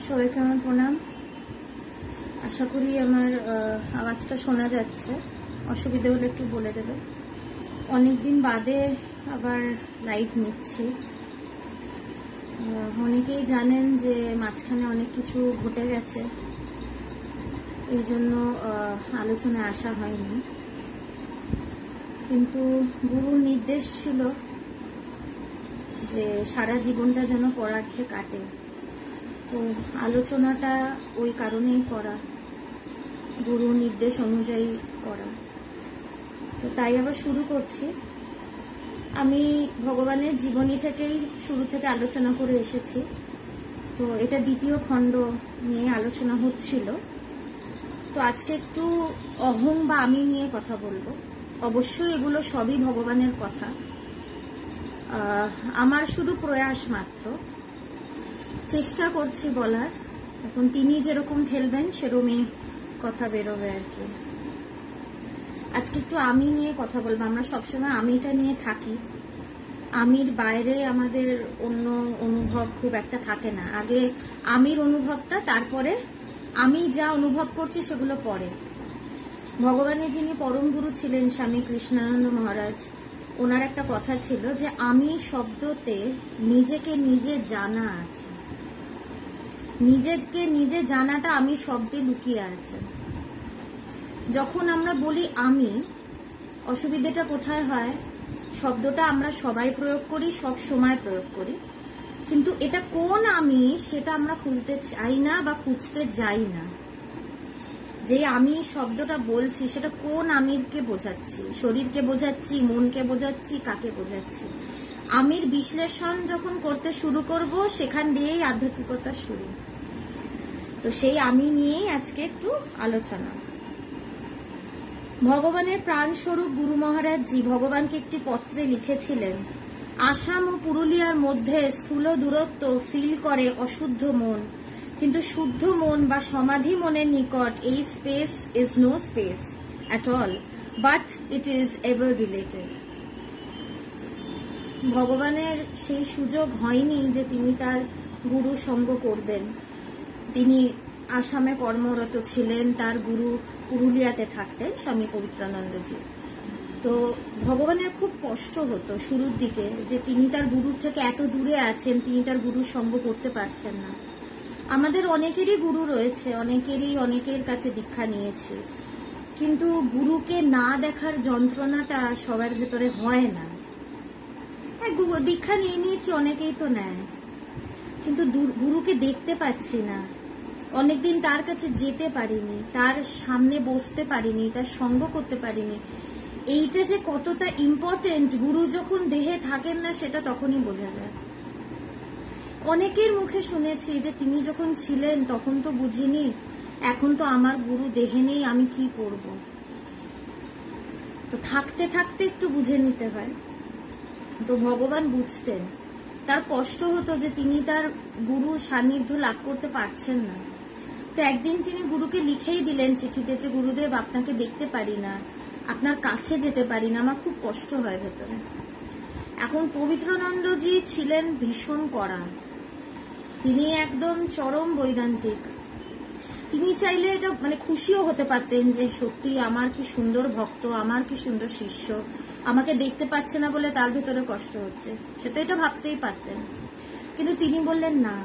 সবাইকে আমার প্রণাম। আশা করি আমার আওয়াজটা শোনা যাচ্ছে, অসুবিধা হলে একটু বলে দেবে। অনেকদিন বাদে আবার লাইভ নিচ্ছি। অনেকেই জানেন যে মাঝখানে অনেক কিছু ঘটে গেছে, এই জন্য আলোচনায় আসা হয়নি, কিন্তু গুরুর নির্দেশ ছিল যে সারা জীবনটা যেন পড়ার্থে কাটে। তো আলোচনাটা ওই কারণেই করা, গুরুর নির্দেশ অনুযায়ী করা। তো তাই আবার শুরু করছি। আমি ভগবানের জীবনী থেকেই শুরু থেকে আলোচনা করে এসেছি। তো এটা দ্বিতীয় খণ্ড নিয়ে আলোচনা হচ্ছিল। তো আজকে একটু অহং বা আমি নিয়ে কথা বলবো। অবশ্যই এগুলো সবই ভগবানের কথা, আমার শুধু প্রয়াস মাত্র, চেষ্টা করছি বলার। এখন তিনি যেরকম ঠেলবেন সেরকমই কথা বেরোবে আর কি। আজকে একটু আমি নিয়ে কথা বলবো। আমরা সবসময় আমিটা নিয়ে থাকি, আমির বাইরে আমাদের অন্য অনুভব খুব একটা থাকে না। আগে আমির অনুভবটা, তারপরে আমি যা অনুভব করছি সেগুলো পরে। ভগবানের যিনি পরম গুরু ছিলেন স্বামী কৃষ্ণানন্দ মহারাজ, ওনার একটা কথা ছিল যে আমি শব্দতে নিজেকে নিজে জানা আছে। নিজেকে নিজে জানাটা আমি শব্দে লুকিয়ে আছে। যখন আমরা বলি আমি, অসুবিধাটা কোথায় হয়? শব্দটা আমরা সবাই প্রয়োগ করি, সব সময় প্রয়োগ করি, কিন্তু এটা কোন আমি সেটা আমরা খুঁজতে চাই না বা খুঁজতে যাই না। যে আমি শব্দটা বলছি সেটা কোন আমিরকে বোঝাচ্ছি? শরীরকে বোঝাচ্ছি, মনকে বোঝাচ্ছি, কাকে বোঝাচ্ছি? আমির বিশ্লেষণ যখন করতে শুরু করব, সেখান দিয়েই আধ্যাত্মিকতা শুরু। তো সেই আমি নিয়েই আজকে একটু আলোচনা। ভগবানের প্রাণস্বরূপ গুরু মহারাজ জি ভগবানকে একটি পত্রে লিখেছিলেন, আসাম ও পুরুলিয়ার মধ্যে স্থূল দূরত্ব ফিল করে অশুদ্ধ মন, কিন্তু শুদ্ধ মন বা সমাধি মনের নিকট এই space is no space at all, but it is ever related. ভগবানের সেই সুযোগ হয়নি যে তিনি তার গুরু সঙ্গ করবেন। তিনি আসামে কর্মরত ছিলেন, তার গুরু পুরুলিয়াতে থাকতেন, স্বামী পবিত্রানন্দজি। তো ভগবানের খুব কষ্ট হতো শুরুর দিকে যে তিনি তার গুরুর থেকে এত দূরে আছেন, তিনি তার গুরুর সঙ্গ করতে পারছেন না। আমাদের অনেকেরই গুরু রয়েছে, অনেকের কাছে দীক্ষা নিয়েছি, কিন্তু গুরুকে না দেখার যন্ত্রণাটা সবার ভেতরে হয় না। দীক্ষা নিয়েছি, অনেকেই তো নেয়, কিন্তু গুরুকে দেখতে পাচ্ছি না। অনেকদিন তার কাছে যেতে পারিনি, তার সামনে বসতে পারিনি, তার সঙ্গ করতে পারিনি। এইটা যে কতটা ইম্পর্টেন্ট, গুরু যখন দেহে থাকেন না সেটা তখনই বোঝা যায়। অনেকের মুখে শুনেছি যে তিনি যখন ছিলেন তখন তো বুঝিনি, এখন তো আমার গুরু দেহে নেই, আমি কি করব? তো থাকতে থাকতে একটু বুঝে নিতে হয়। তো ভগবান বুঝতেন, তার কষ্ট হতো যে তিনি তার গুরুর সান্নিধ্য লাভ করতে পারছেন না। তো একদিন তিনি গুরুকে লিখেই দিলেন চিঠিতে যে গুরুদেব, আপনাকে দেখতে পারি না, আপনার কাছে যেতে পারি না, আমার খুব কষ্ট হয় ভেতরে। এখন পবিত্রানন্দজি ছিলেন ভীষণ কড়া, তিনি একদম চরম বৈদান্তিক। তিনি চাইলে এটা খুশিও হতে পারতেন যে সত্যি আমার কি সুন্দর ভক্ত, আমার কি সুন্দর শিষ্য, আমাকে দেখতে পাচ্ছে না বলে তার ভেতরে কষ্ট হচ্ছে, সেটা এটা ভাবতেই পারতেন। কিন্তু তিনি বললেন না,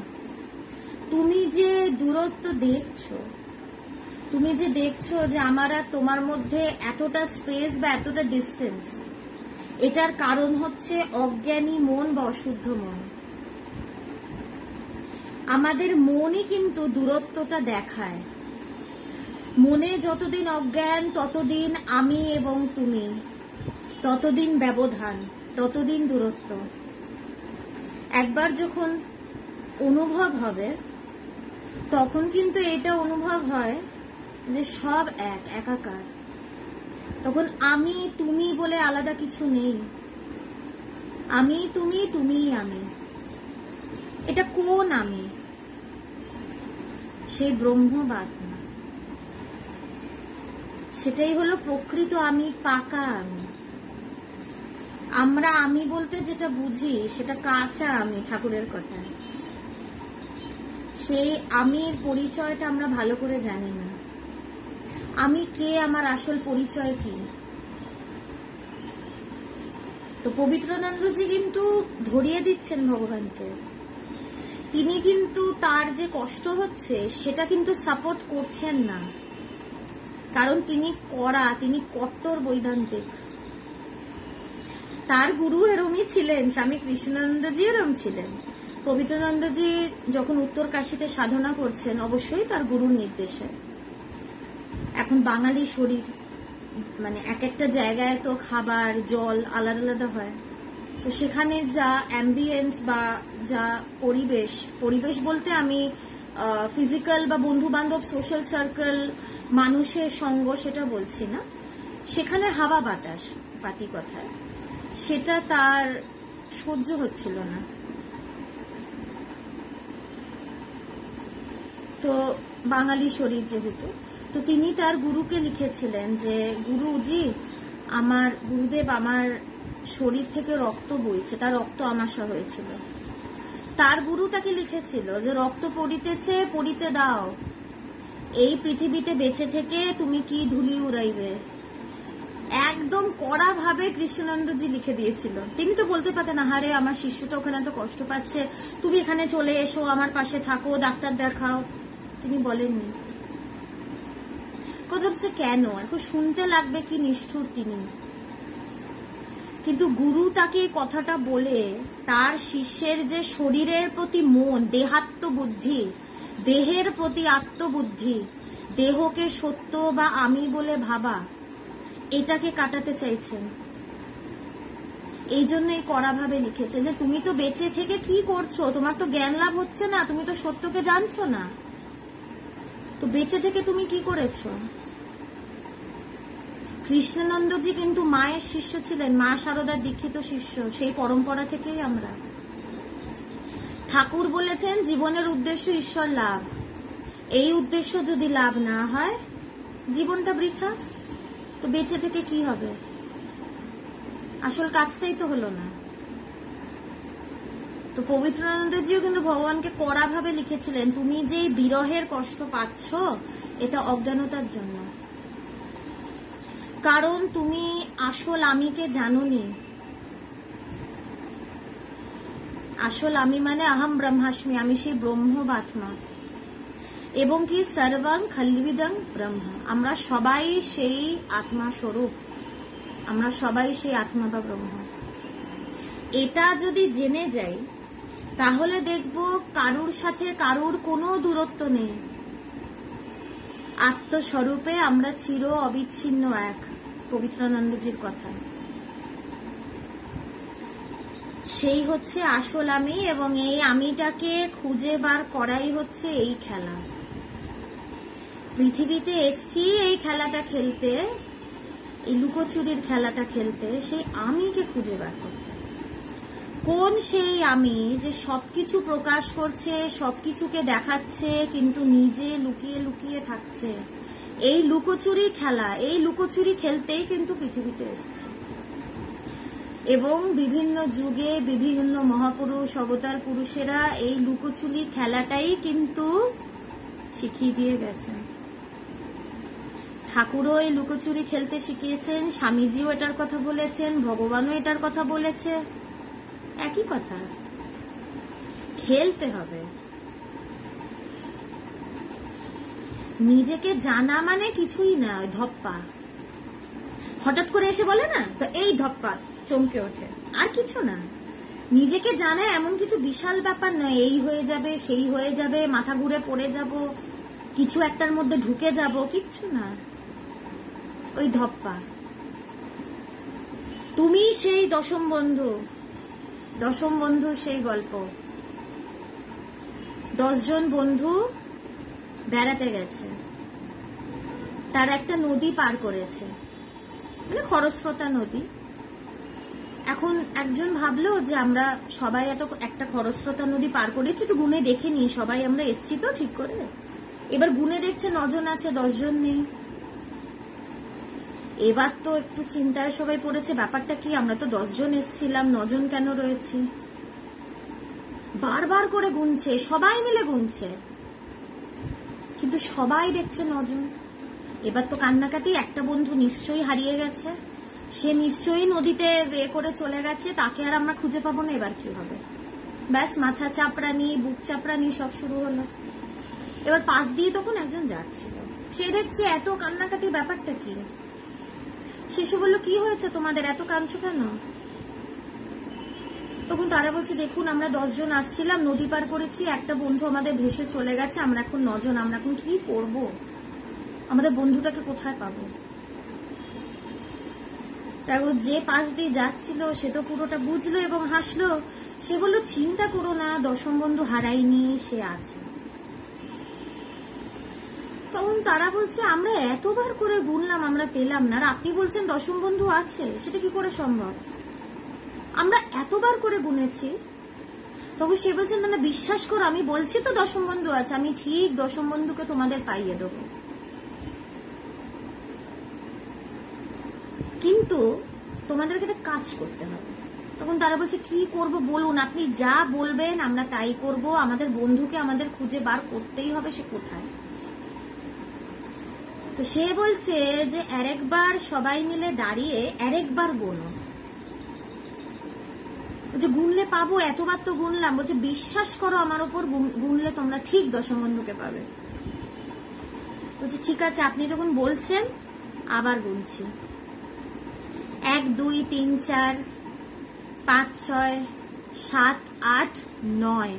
তুমি যে দূরত্ব দেখছো, তুমি যে দেখছো যে আমার আর তোমার মধ্যে এতটা স্পেস বা এতটা ডিস্টেন্স, এটার কারণ হচ্ছে অজ্ঞানী মন বা অশুদ্ধ মন। আমাদের মনই কিন্তু দূরত্বটা দেখায়। মনে যতদিন অজ্ঞান, ততদিন আমি এবং তুমি, ততদিন ব্যবধান, ততদিন দূরত্ব। একবার যখন অনুভব হবে, তখন কিন্তু এটা অনুভব হয় যে সব একাকার। তখন আমি তুমি বলে আলাদা কিছু নেই। আমি তুমি, তুমিই আমি। এটা কোন আমি? সেই ব্রহ্মবাদ না, সেটাই হলো প্রকৃত আমি, পাকা আমি। আমরা আমি বলতে যেটা বুঝি সেটা কাঁচা আমি, ঠাকুরের কথায়। সেই আমির পরিচয়টা আমরা ভালো করে জানি না। আমি কে, আমার আসল পরিচয় কি। তো পবিত্রানন্দজি কিন্তু ধরিয়ে দিচ্ছেন ভগবানকে। তিনি কিন্তু তার যে কষ্ট হচ্ছে সেটা কিন্তু সাপোর্ট করছেন না, কারণ তিনি কট্টর বৈদান্তিক। তার গুরু এরমই ছিলেন, স্বামী কৃষ্ণানন্দজি এরম ছিলেন। পবিত্রানন্দজি যখন উত্তর কাশীতে সাধনা করছেন, অবশ্যই তার গুরুর নির্দেশে। এখন বাঙালি শরীর, মানে এক একটা জায়গায় তো খাবার জল আলাদা আলাদা হয়, তো সেখানে যা অ্যাম্বিয়েন্স বা যা পরিবেশ বলতে আমি ফিজিক্যাল বা বন্ধু বান্ধব সোশ্যাল সার্কেল মানুষের সঙ্গ সেটা বলছি না, সেখানে হাওয়া বাতাস পাতি কথায় সেটা তার সহ্য হচ্ছিল না। তো বাঙালি শরীর যেহেতু, তো তিনি তার গুরুকে লিখেছিলেন যে গুরুজি, আমার গুরুদেব, আমার শরীর থেকে রক্ত বইছে, তার রক্ত আমাশা হয়েছিল। তার গুরু তাকে লিখেছিল যে রক্ত পড়িতেছে, পড়িতে দাও, এই পৃথিবীতে বেঁচে থেকে তুমি কি ধুলি উড়াইবে। একদম কড়া ভাবে কৃষ্ণানন্দজি লিখে দিয়েছিল। তিনি তো বলতে পারতেন, আহারে আমার শিষ্যটা ওখানে তো কষ্ট পাচ্ছে, তুমি এখানে চলে এসো, আমার পাশে থাকো, ডাক্তার দেখাও। তিনি বলেননি। কথা হচ্ছে কেন, এখন শুনতে লাগবে কি নিষ্ঠুর তিনি, কিন্তু গুরু তাকে কথাটা বলে তার শিষ্যের যে শরীরের প্রতি মন, দেহাত্মবুদ্ধি, দেহের প্রতি আত্মবুদ্ধি, দেহকে সত্য বা আমি বলে ভাবা, এটাকে কাটাতে চাইছেন। এই জন্যই কড়াভাবে লিখেছে যে তুমি তো বেঁচে থেকে কি করছো, তোমার তো জ্ঞান লাভ হচ্ছে না, তুমি তো সত্যকে জানছো না, তো বেঁচে থেকে তুমি কি করেছো। কৃষ্ণানন্দজি কিন্তু মায়ের শিষ্য ছিলেন, মা শারদার দীক্ষিত শিষ্য, সেই পরম্পরা থেকেই আমরা। ঠাকুর বলেছেন জীবনের উদ্দেশ্য ঈশ্বর লাভ, এই উদ্দেশ্য যদি লাভ না হয় জীবনটা বৃথা, তো বেঁচে থেকে কি হবে, আসল কাজটাই তো হলো না। তো পবিত্রানন্দজিও কিন্তু ভগবানকে কড়াভাবে লিখেছিলেন, তুমি যে বিরহের কষ্ট পাচ্ছ এটা অজ্ঞানতার জন্য, কারণ তুমি আসল আমিকে জানোনি। আসল আমি মানে আহম ব্রহ্মাস্মি, আমি সেই ব্রহ্মবাত্মা, এবং কি সর্বং খল্বিদং ব্রহ্ম, আমরা সবাই সেই আত্মা স্বরূপ, আমরা সবাই সেই আত্মা বা ব্রহ্ম। এটা যদি জেনে যাই তাহলে দেখব কারুর সাথে কারুর কোনো দূরত্ব নেই, আত্মস্বরূপে আমরা চির অবিচ্ছিন্ন এক। পবিত্রানন্দজির কথা, সেই হচ্ছে আসল আমি, এবং এই আমিটাকে খুঁজে বার করাই হচ্ছে এই খেলা। পৃথিবীতে এসছি এই খেলাটা খেলতে, এই লুকোচুরির খেলাটা খেলতে, সেই আমিকে খুঁজে বার করতে। কোন সেই আমি যে সবকিছু প্রকাশ করছে, সবকিছুকে দেখাচ্ছে, কিন্তু নিজে লুকিয়ে লুকিয়ে থাকছে। এই লুকোচুরি খেলা, এই লুকোচুরি খেলতেই কিন্তু পৃথিবীতে এসছে, এবং বিভিন্ন যুগে বিভিন্ন মহাপুরুষ অবতার পুরুষেরা এই লুকোচুরি খেলাটাই কিন্তু শিখিয়ে দিয়ে গেছেন। ঠাকুরও এই লুকোচুরি খেলতে শিখিয়েছেন, স্বামীজিও এটার কথা বলেছেন, ভগবানও এটার কথা বলেছে, একই কথা, খেলতে হবে। নিজেকে জানা মানে কিছুই না, ওই ধপ্পা হঠাৎ করে এসে বলে না, তো এই ধপ্পা চমকে ওঠে, আর কিছু না। নিজেকে জানা এমন কিছু বিশাল ব্যাপার নয়, এই হয়ে যাবে সেই হয়ে যাবে, মাথা ঘুরে পড়ে যাব, কিছু একটার মধ্যে ঢুকে যাব, কিচ্ছু না, ওই ধপ্পা। তুমি সেই দশম বন্ধু সেই গল্প। 10 জন বন্ধু বেড়াতে গেছে, তার একটা নদী পার করেছে, মানে খরস্রোতা নদী। এখন একজন ভাবলো যে আমরা সবাই এত একটা খরস্রোতা নদী পার করেছি, একটু গুনে দেখে নিই, সবাই আমরা এসছি তো ঠিক করে। এবার গুনে দেখছে 9 জন আছে, 10 জন নেই। এবার তো একটু চিন্তায় সবাই পড়েছে, ব্যাপারটা কি, আমরা তো 10 জন এসছিলাম, 9 জন কেন রয়েছি। বারবার করে গুনছে, সবাই মিলে গুনছে, কিন্তু সবাই দেখছে 9 জন। এবার তো কান্নাকাটি, একটা বন্ধু নিশ্চয়ই হারিয়ে গেছে, সে নিশ্চয়ই নদীতে বেয়ে করে চলে গেছে, তাকে আর আমরা খুঁজে পাবো না, এবার কি হবে? ব্যাস মাথা চাপড়ানি, বুক চাপড়ানি সব শুরু হলো। এবার পাশ দিয়ে তখন একজন যাচ্ছিল, সে দেখছে এত কান্নাকাটি, ব্যাপারটা কি? শেষে বললো, কি হয়েছে তোমাদের, এত কাঁদছো কেন? তখন তারা বলছে, দেখুন আমরা 10 জন আসছিলাম, নদী পার করেছি, একটা বন্ধু আমাদের ভেসে চলে গেছে, আমরা এখন 9 জন, আমরা এখন কি করব? আমাদের বন্ধুটাকে কোথায় পাবো? তারপর যে পাশ দিয়ে যাচ্ছিল সে তো পুরোটা বুঝলো এবং হাসলো। সে বলল, চিন্তা করো না, 10ম বন্ধু হারাইনি, সে আছে। তখন তারা বলছে, আমরা এতবার করে গুনলাম, আমরা পেলাম না, আর আপনি বলছেন 10ম বন্ধু আছে, সেটা কি করে সম্ভব? আমরা এতবার করে গুনেছি। তবু সে বলছেন, মানে বিশ্বাস করো, আমি বলছি তো 10ম বন্ধু আছে, আমি ঠিক 10ম বন্ধুকে তোমাদের পাইয়ে দেবো, কিন্তু তোমাদেরকে একটা কাজ করতে হবে। তখন তারা বলছে, কি করব বলুন, আপনি যা বলবেন আমরা তাই করব, আমাদের বন্ধুকে আমাদের খুঁজে বার করতেই হবে, সে কোথায়? তো সে বলছে যে আরেকবার সবাই মিলে দাঁড়িয়ে আরেকবার গোনো, বলছে গুনলে পাবো, এতবার তো গুনলাম। বলছে বিশ্বাস করো আমার উপর, গুনলে তোমরা ঠিক 10ম বন্ধুকে পাবে। বলছে ঠিক আছে, আপনি যখন বলছেন আবার গুনছি। 1 2 3 4 5 6 7 8 9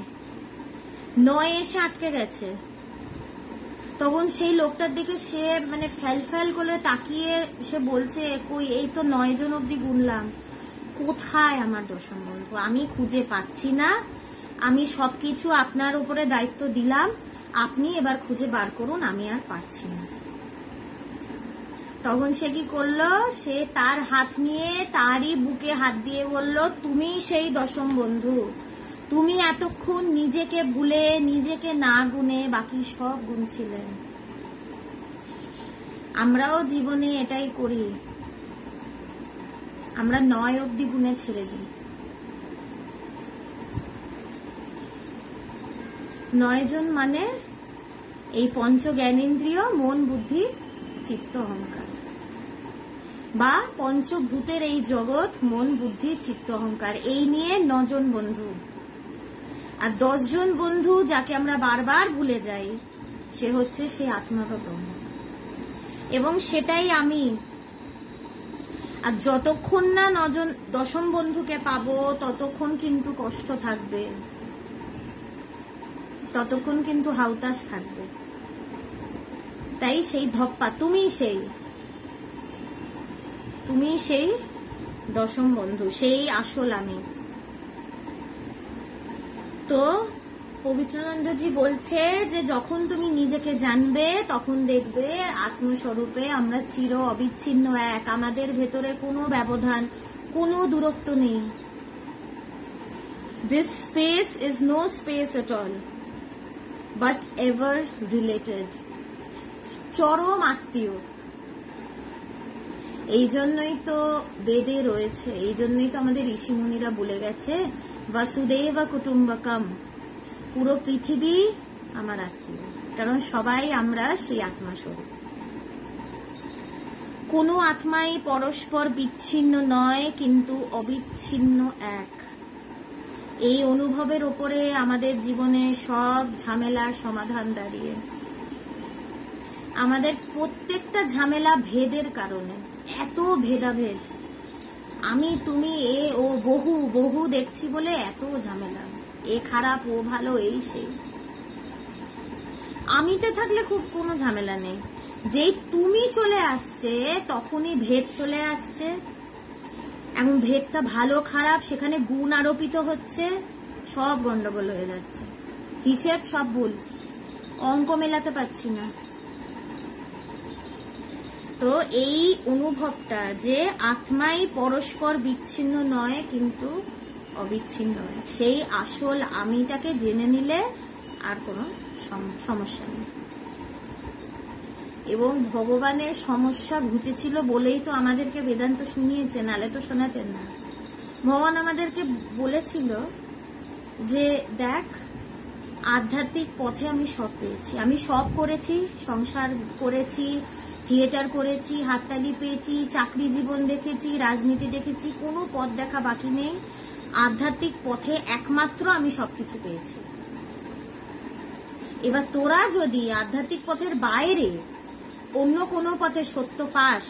9 এসে আটকে গেছে। তখন সেই লোকটার দিকে সে মানে ফ্যাল করে তাকিয়ে সে বলছে, কই এই তো 9 জন অব্দি গুনলাম, কোথায় আমার 10ম বন্ধু? আমি খুঁজে পাচ্ছি না, আমি সবকিছু আপনার উপরে দায়িত্ব দিলাম, আপনি এবার খুঁজে বার করুন, আমি আর পারছি না। তখন সে কি করলো, সে তার হাত নিয়ে তারই বুকে হাত দিয়ে বলল, তুমি সেই 10ম বন্ধু, তুমি এতক্ষণ নিজেকে ভুলে, নিজেকে না গুনে বাকি সব গুনছিলেন। আমরাও জীবনে এটাই করি, আমরা 9 অব্দি গুনে ছেড়ে দিই। 9 জন মানে এই পঞ্চ জ্ঞানেন্দ্রিয়, মন বুদ্ধি চিত্ত অহংকার, বা পঞ্চভূতের এই জগৎ, মন বুদ্ধি চিত্ত অহংকার, এই নিয়ে 9 জন বন্ধু। আর 10 জন বন্ধু যাকে আমরা বারবার ভুলে যাই, সে হচ্ছে সে আত্মা বা ব্রহ্ম, এবং সেটাই আমি। আর যতক্ষণ না 10ম বন্ধুকে পাবো ততক্ষণ কিন্তু কষ্ট থাকবে, ততক্ষণ কিন্তু হাউতাস থাকবে। তাই সেই ধপ্পা, তুমি সেই 10ম বন্ধু, সেই আসল আমি। তো পবিত্রানন্দজি বলছে যে যখন তুমি নিজেকে জানবে তখন দেখবে আত্মস্বরূপে আমরা চির অবিচ্ছিন্ন এক, আমাদের ভেতরে কোনো ব্যবধান, কোনো দূরত্ব নেই। This space is no space at all, but ever related, চরম আত্মীয়। এই জন্যই তো বেদে রয়েছে, এই জন্যই তো আমাদের ঋষিমুনিরা বলে গেছে, বাসুদেব কুটুম্বকম, পুরো পৃথিবী আমার আত্মীয়, কারণ সবাই আমরা সেই আত্মা স্বরূপ। কোনো আত্মাই পরস্পর বিচ্ছিন্ন নয়, কিন্তু অবিচ্ছিন্ন এক। এই অনুভবের ওপরে আমাদের জীবনে সব ঝামেলার সমাধান দাঁড়িয়ে। আমাদের প্রত্যেকটা ঝামেলা ভেদের কারণে, এত ভেদাভেদ, আমি তুমি এ ও বহু বহু দেখছি বলে এত ঝামেলা, এ খারাপ ও ভালো, এই সেই। আমিতে থাকলে খুব কোনো ঝামেলা নেই, যেই তুমি চলে আসছে তখনই ভেদ চলে আসছে। এমন ভেদটা ভালো খারাপ, সেখানে গুণ আরোপিত হচ্ছে, সব গন্ডগোল হয়ে যাচ্ছে, হিসেব সব ভুল, অঙ্ক মেলাতে পারছি না। তো এই অনুভবটা যে আত্মাই পরস্পর বিচ্ছিন্ন নয় কিন্তু অবিচ্ছিন্ন, সেই আসল আমিটাকে জেনে নিলে আর কোনো সমস্যা নেই। এবং ভগবানের সমস্যা ঘুচেছিল বলেই তো আমাদেরকে বেদান্ত শুনিয়েছে, নালে তো শোনাতেন না। ভগবান আমাদেরকে বলেছিল যে দেখ, আধ্যাত্মিক পথে আমি সব পেয়েছি, আমি সব করেছি, সংসার করেছি, থিয়েটার করেছি, হাততালি পেয়েছি, চাকরি জীবন দেখেছি, রাজনীতি দেখেছি, কোনো পথ দেখা বাকি নেই। আধ্যাত্মিক পথে একমাত্র আমি সবকিছু পেয়েছি। এবার তোরা যদি আধ্যাত্মিক পথের বাইরে অন্য কোনো পথে সত্য পাস,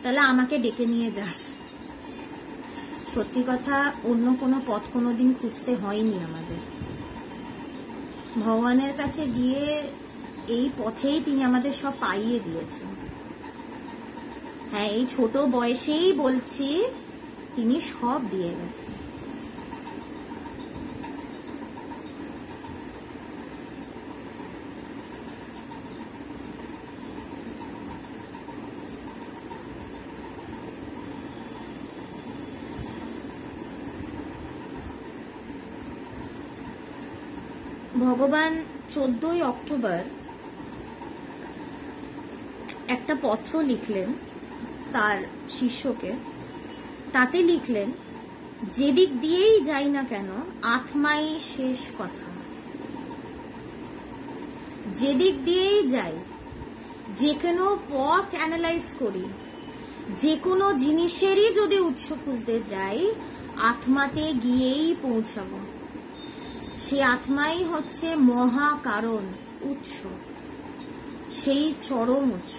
তাহলে আমাকে ডেকে নিয়ে যাস। সত্যি কথা, অন্য কোনো পথ কোনোদিন খুঁজতে হয়নি আমাদের। ভগবানের কাছে গিয়ে এই পথেই তিনি আমাদের সব পাইয়ে দিয়েছেন। হ্যাঁ, এই ছোট বয়সেই বলছি, তিনি সব দিয়ে গেছেন। ভগবান 14ই অক্টোবর একটা পত্র লিখলেন তার শিষ্যকে। তাতে লিখলেন, যেদিক দিয়েই যাই না কেন আত্মাই শেষ কথা। যেদিক দিয়েই যাই, যে কোনো পথ অ্যানালাইজ করি, যে কোনো জিনিসেরই যদি উৎস খুঁজতে যাই, আত্মাতে গিয়েই পৌঁছাবো। সে আত্মাই হচ্ছে মহা কারণ, উৎস, সেই চরম উৎস।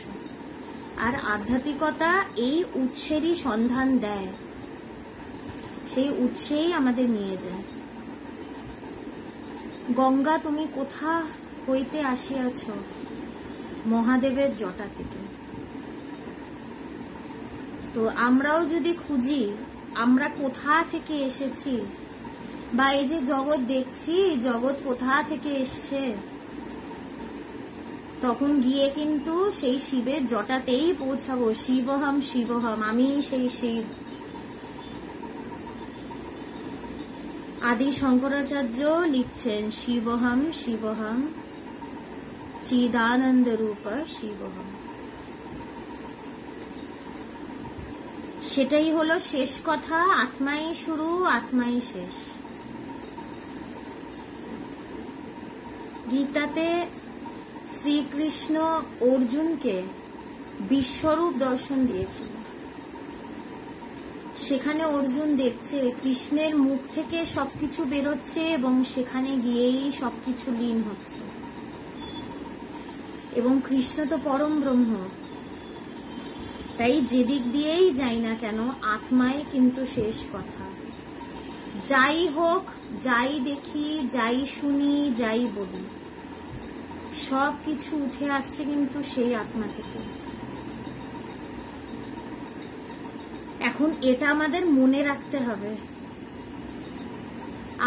আর আধ্যাত্মিকতা এই উৎসেরই সন্ধান দেয়, সেই উৎসেই আমাদের নিয়ে যায়। গঙ্গা তুমি কোথা হইতে আসিয়াছ? মহাদেবের জটা থেকে। তো আমরাও যদি খুঁজি আমরা কোথা থেকে এসেছি, বা এই যে জগৎ দেখছি, জগৎ কোথা থেকে এসছে, তখন গিয়ে কিন্তু সেই শিবের জটাতেই পৌঁছাবো। শিবহম শিবহম, আমি সেই শিব। আদি শঙ্করাচার্য লিখছেন, শিবহম শিবহম চিদানন্দ রূপ শিবহম। সেটাই হলো শেষ কথা। আত্মাই শুরু, আত্মাই শেষ। গীতাতে শ্রীকৃষ্ণ অর্জুনকে বিশ্বরূপ দর্শন দিয়েছিল। সেখানে অর্জুন দেখছে কৃষ্ণের মুখ থেকে সবকিছু বেরোচ্ছে এবং সেখানে গিয়েই সবকিছু লীন হচ্ছে। এবং কৃষ্ণ তো পরম ব্রহ্ম। তাই যেদিক দিয়েই যাই না কেন আত্মায় কিন্তু শেষ কথা। যাই হোক, যাই দেখি, যাই শুনি, যাই বলি, সবকিছু উঠে আসছে কিন্তু সেই আত্মা থেকে। এখন এটা আমাদের মনে রাখতে হবে।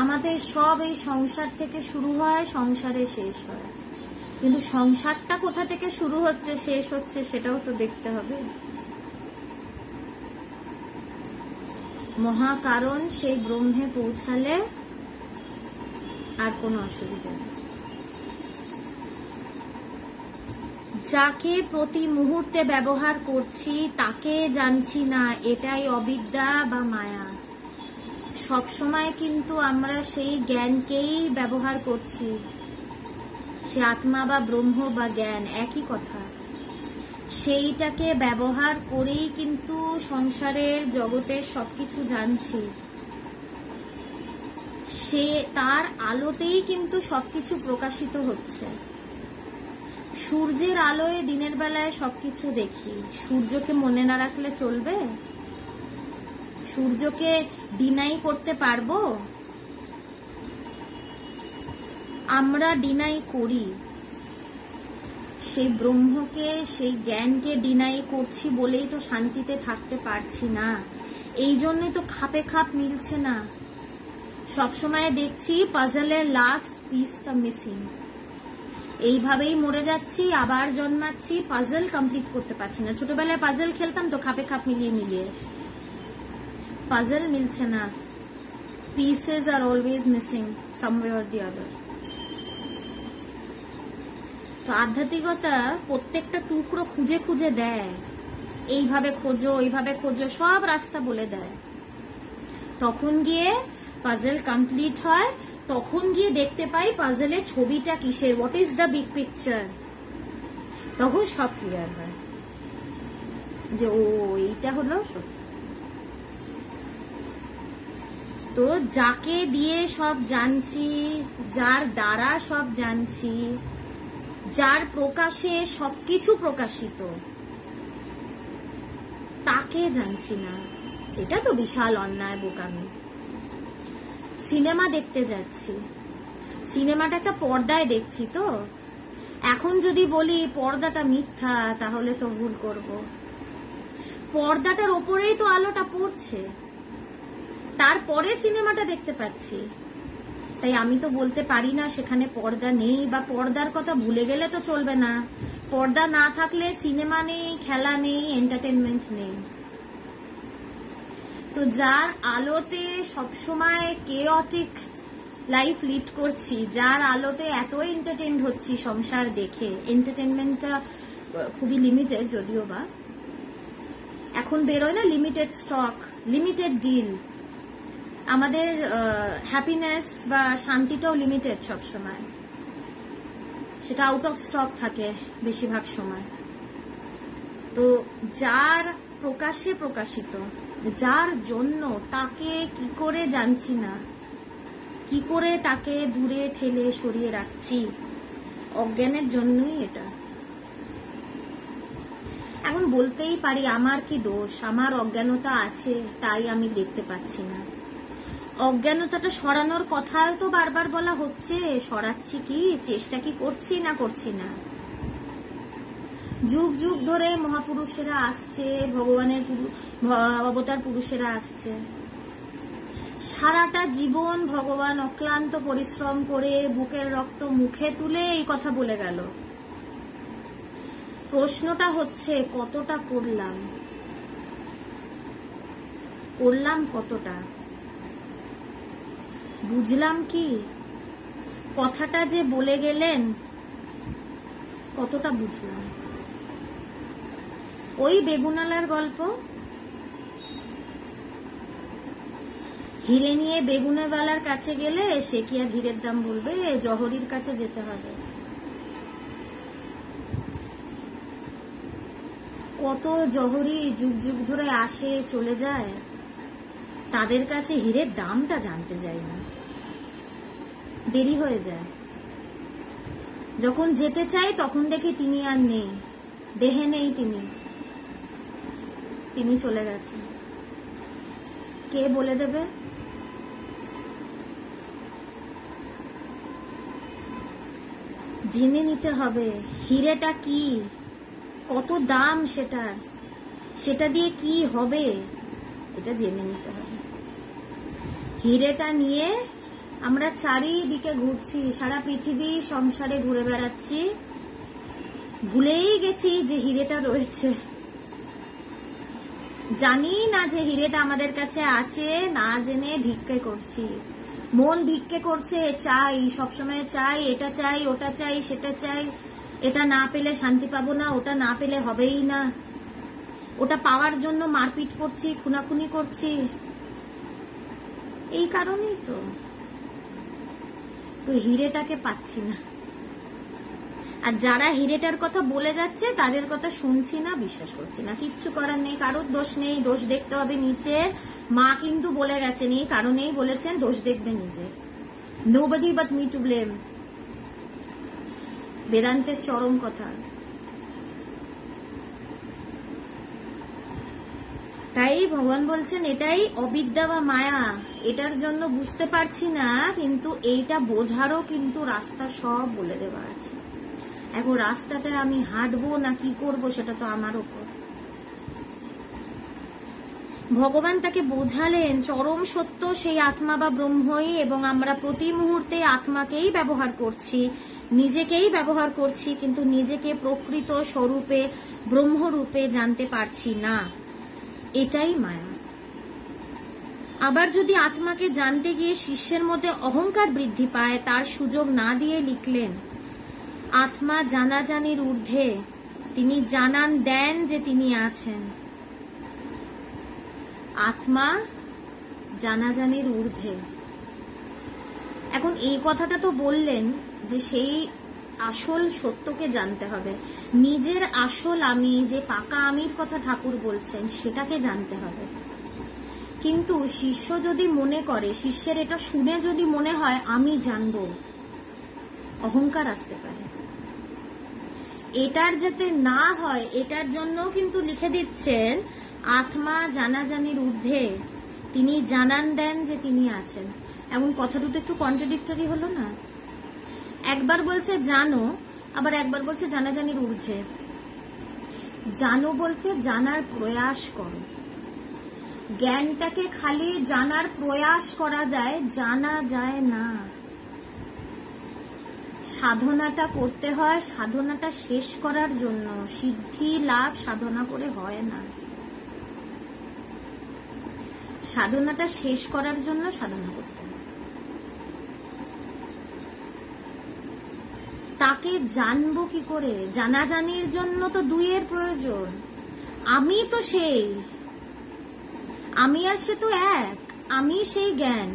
আমাদের সব এই সংসার থেকে শুরু হয়, সংসারে শেষ হয়, কিন্তু সংসারটা কোথা থেকে শুরু হচ্ছে শেষ হচ্ছে সেটাও তো দেখতে হবে। মহাকারণ সেই ব্রহ্মে পৌঁছালে আর কোনো অসুবিধা নেই। যাকে প্রতি মুহূর্তে ব্যবহার করছি তাকে জানছি না, এটাই অবিদ্যা বা মায়া। সবসময় কিন্তু আমরা সেই জ্ঞানকেই ব্যবহার করছি। সে আত্মা বা ব্রহ্ম বা জ্ঞান একই কথা। সেইটাকে ব্যবহার করেই কিন্তু সংসারের জগতের সবকিছু জানছি। সে তার আলোতেই কিন্তু সবকিছু প্রকাশিত হচ্ছে। সূর্যের আলোয় দিনের বেলায় সবকিছু দেখি, সূর্যকে মনে না রাখলে চলবে? সূর্যকে ডিনাই করতে পারবো? আমরা ডিনাই করি। সেই ব্রহ্মকে, সেই জ্ঞানকে ডিনাই করছি বলেই তো শান্তিতে থাকতে পারছি না। এই জন্যই তো খাপে খাপ মিলছে না। সবসময় দেখছি পাজলের লাস্ট পিসটা মিসিং। এইভাবেই মরে যাচ্ছি, আবার জন্মাচ্ছি, পাজল কমপ্লিট করতে পারছি না। ছোটবেলায় পাজল খেলতাম তো খাপে খাপ মিলিয়ে মিলিয়ে, পাজল মিলছে না। Pieces are always missing someway or the other. তো আধ্যাত্মিকতা প্রত্যেকটা টুকরো খুঁজে খুঁজে দেয়, এইভাবে খোঁজো, এইভাবে খোঁজো, সব রাস্তা বলে দেয়। তখন গিয়ে পাজল কমপ্লিট হয়, তখন গিয়ে দেখতে পাই পাজলের ছবিটা কিসের, what is the big picture. তখন সব ক্লিয়ার হয় যে ও এইটা হলো সত্য। তো যাকে দিয়ে সব জানছি, যার দ্বারা সব জানছি, যার প্রকাশে সবকিছু প্রকাশিত, তাকে জানছি না, এটা তো বিশাল অন্যায়, বোকামি। সিনেমা দেখতে যাচ্ছি, সিনেমাটা একটা পর্দায় দেখছি, তো এখন যদি বলি পর্দাটা মিথ্যা তাহলে তো ভুল করব। পর্দাটার ওপরেই তো আলোটা পড়ছে, তারপরে সিনেমাটা দেখতে পাচ্ছি, তাই আমি তো বলতে পারি না সেখানে পর্দা নেই, বা পর্দার কথা ভুলে গেলে তো চলবে না। পর্দা না থাকলে সিনেমা নেই, খেলা নেই, এন্টারটেনমেন্ট নেই। তো যার আলোতে সবসময় কেওটিক লাইফ লিড করছি, যার আলোতে এত এন্টারটেইন হচ্ছি সংসার দেখে, এন্টারটেনমেন্টটা খুবই লিমিটেড যদিও বা, এখন বেরোয় না লিমিটেড স্টক, লিমিটেড ডিল, আমাদের হ্যাপিনেস বা শান্তিটাও লিমিটেড সবসময়, সেটা আউট অফ স্টক থাকে বেশিরভাগ সময়। তো যার প্রকাশে প্রকাশিত, যার জন্য, তাকে কি করে জানছি না, কি করে তাকে দূরে ঠেলে সরিয়ে রাখছি, অজ্ঞানের জন্যই এটা। এখন বলতেই পারি আমার কি দোষ, আমার অজ্ঞানতা আছে তাই আমি দেখতে পাচ্ছি না। অজ্ঞানতাটা সরানোর কথাও তো বারবার বলা হচ্ছে, সরাচ্ছি কি, চেষ্টা কি করছি না করছি না। যুগ যুগ ধরে মহাপুরুষেরা আসছে, ভগবানের অবতার পুরুষেরা আসছে, সারাটা জীবন ভগবান অক্লান্ত পরিশ্রম করে বুকের রক্ত মুখে তুলে এই কথা বলে গেল। প্রশ্নটা হচ্ছে কতটা করলাম, কতটা বুঝলাম, কি কথাটা যে বলে গেলেন কতটা বুঝলাম। ওই বেগুনালার গল্প, হিরে নিয়ে বেগুনেওয়ালার কাছে গেলে সে কি আর হীরের দাম বলবে, জহরির কাছে যেতে হবে। কত জহরি যুগ যুগ ধরে আসে চলে যায়, তাদের কাছে হীরের দামটা জানতে যাই না, দেরি হয়ে যায়। যখন যেতে চাই তখন দেখি তিনি আর নেই, দেহে নেই, তিনি চলে গেছেন। কে বলে দেবে? জেনে নিতে হবে হিরেটা কি, কত দাম সেটার, সেটা দিয়ে কি হবে, এটা জেনে নিতে হবে। হিরেটা নিয়ে আমরা চারিদিকে ঘুরছি, সারা পৃথিবী সংসারে ঘুরে বেড়াচ্ছি, ভুলেই গেছি যে হিরেটা রয়েছে। জানি না যে হিরেটা আমাদের কাছে আছে, না জেনে ভিক্ষে করছি। মন ভিক্ষে করছে, চাই, সবসময় চাই, এটা চাই, ওটা চাই, সেটা চাই, এটা না পেলে শান্তি পাবো না, ওটা না পেলে হবেই না, ওটা পাওয়ার জন্য মারপিট করছি, খুনাখুনি করছি। এই কারণেই তো হিরেটাকে পাচ্ছি না। আর যারা হিরেটার কথা বলে যাচ্ছে তাদের কথা শুনছি না, বিশ্বাস করছি না। কিচ্ছু করার নেই, কারোর দোষ নেই, দোষ দেখতে হবে নিচে। মা কিন্তু বলে গেছেন, এই কারণেই বলেছেন দোষ দেখবে নিজে, nobody but me to blame. বেদান্তের চরম কথা। তাই ভগবান বলছেন এটাই অবিদ্যা বা মায়া, এটার জন্য বুঝতে পারছি না, কিন্তু এইটা বোঝারও কিন্তু রাস্তা সব বলে দেওয়া আছে। এখন রাস্তাটা আমি হাঁটবো না কি করব সেটা তো আমার উপর। ভগবান তাকে বোঝালেন চরম সত্য সেই আত্মা বা ব্রহ্মই, এবং আমরা প্রতি মুহূর্তে আত্মাকেই ব্যবহার করছি, নিজেকেই ব্যবহার করছি, কিন্তু নিজেকে প্রকৃত স্বরূপে ব্রহ্মরূপে জানতে পারছি না। এটাই মায়া। আবার যদি আত্মাকে জানতে গিয়ে শিষ্যের মধ্যে অহংকার বৃদ্ধি পায়, তার সুযোগ না দিয়ে লিখলেন আত্মা জানাজানির ঊর্ধ্বে, তিনি জানান দেন যে তিনি আছেন। আত্মা জানাজানির ঊর্ধ্বে, এখন এই কথাটা তো বললেন যে সেই আসল সত্যকে জানতে হবে, নিজের আসল আমি, যে পাকা আমির কথা ঠাকুর বলছেন, সেটাকে জানতে হবে। কিন্তু শিষ্য যদি মনে করে, শিষ্যের এটা শুনে যদি মনে হয় আমি জানবো, অহংকার আসতে পারে। এটার যাতে না হয় এটার জন্য কিন্তু লিখে দিচ্ছেন আত্মা জানাজানির ঊর্ধ্বে, তিনি জানান দেন যে তিনি আছেন। এমন কথা দুটো একটু কন্ট্রাডিক্টরি হলো না? একবার বলছে জানো, আবার একবার বলছে জানাজানির ঊর্ধ্বে। জানো বলতে জানার প্রয়াস করো। জ্ঞানটাকে খালি জানার প্রয়াস করা যায়, জানা যায় না। সাধনাটা করতে হয়, সাধনাটা শেষ করার জন্য। সিদ্ধি লাভ সাধনা করে হয় না, সাধনাটা শেষ করার জন্য সাধনা করতে হয়। তাকে জানবো কি করে? জানাজানির জন্য তো দুইয়ের প্রয়োজন। আমি তো সেই, আমি আর সে তো এক, আমি সেই জ্ঞান।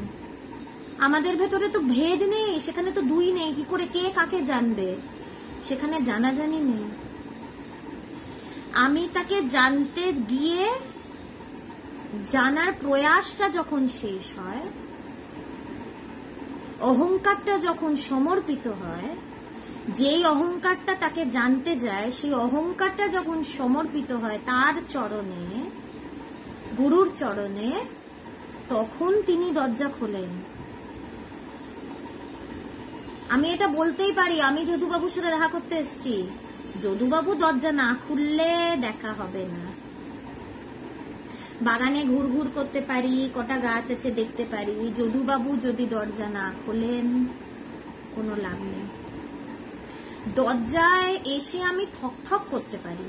আমাদের ভেতরে তো ভেদ নেই, সেখানে তো দুই নেই। কি করে কে কাকে জানবে? সেখানে জানাজানি নেই। আমি তাকে জানতে গিয়ে জানার প্রয়াসটা যখন শেষ হয়, অহংকারটা যখন সমর্পিত হয়, যেই অহংকারটা তাকে জানতে যায়, সেই অহংকারটা যখন সমর্পিত হয় তার চরণে, গুরুর চরণে, তখন তিনি দরজা খোলেন। আমি এটা বলতেই পারি, আমি যদুবাবুর সাথে দেখা করতে এসেছি, যদুবাবু দরজা না খুললে দেখা হবে না। বাগানে ঘুরঘুর করতে পারি, কটা গাছ আছে দেখতে পারি, যদুবাবু যদি দরজা না খোলেন কোনো লাভ নেই। দরজায় এসে আমি ঠক ঠক করতে পারি,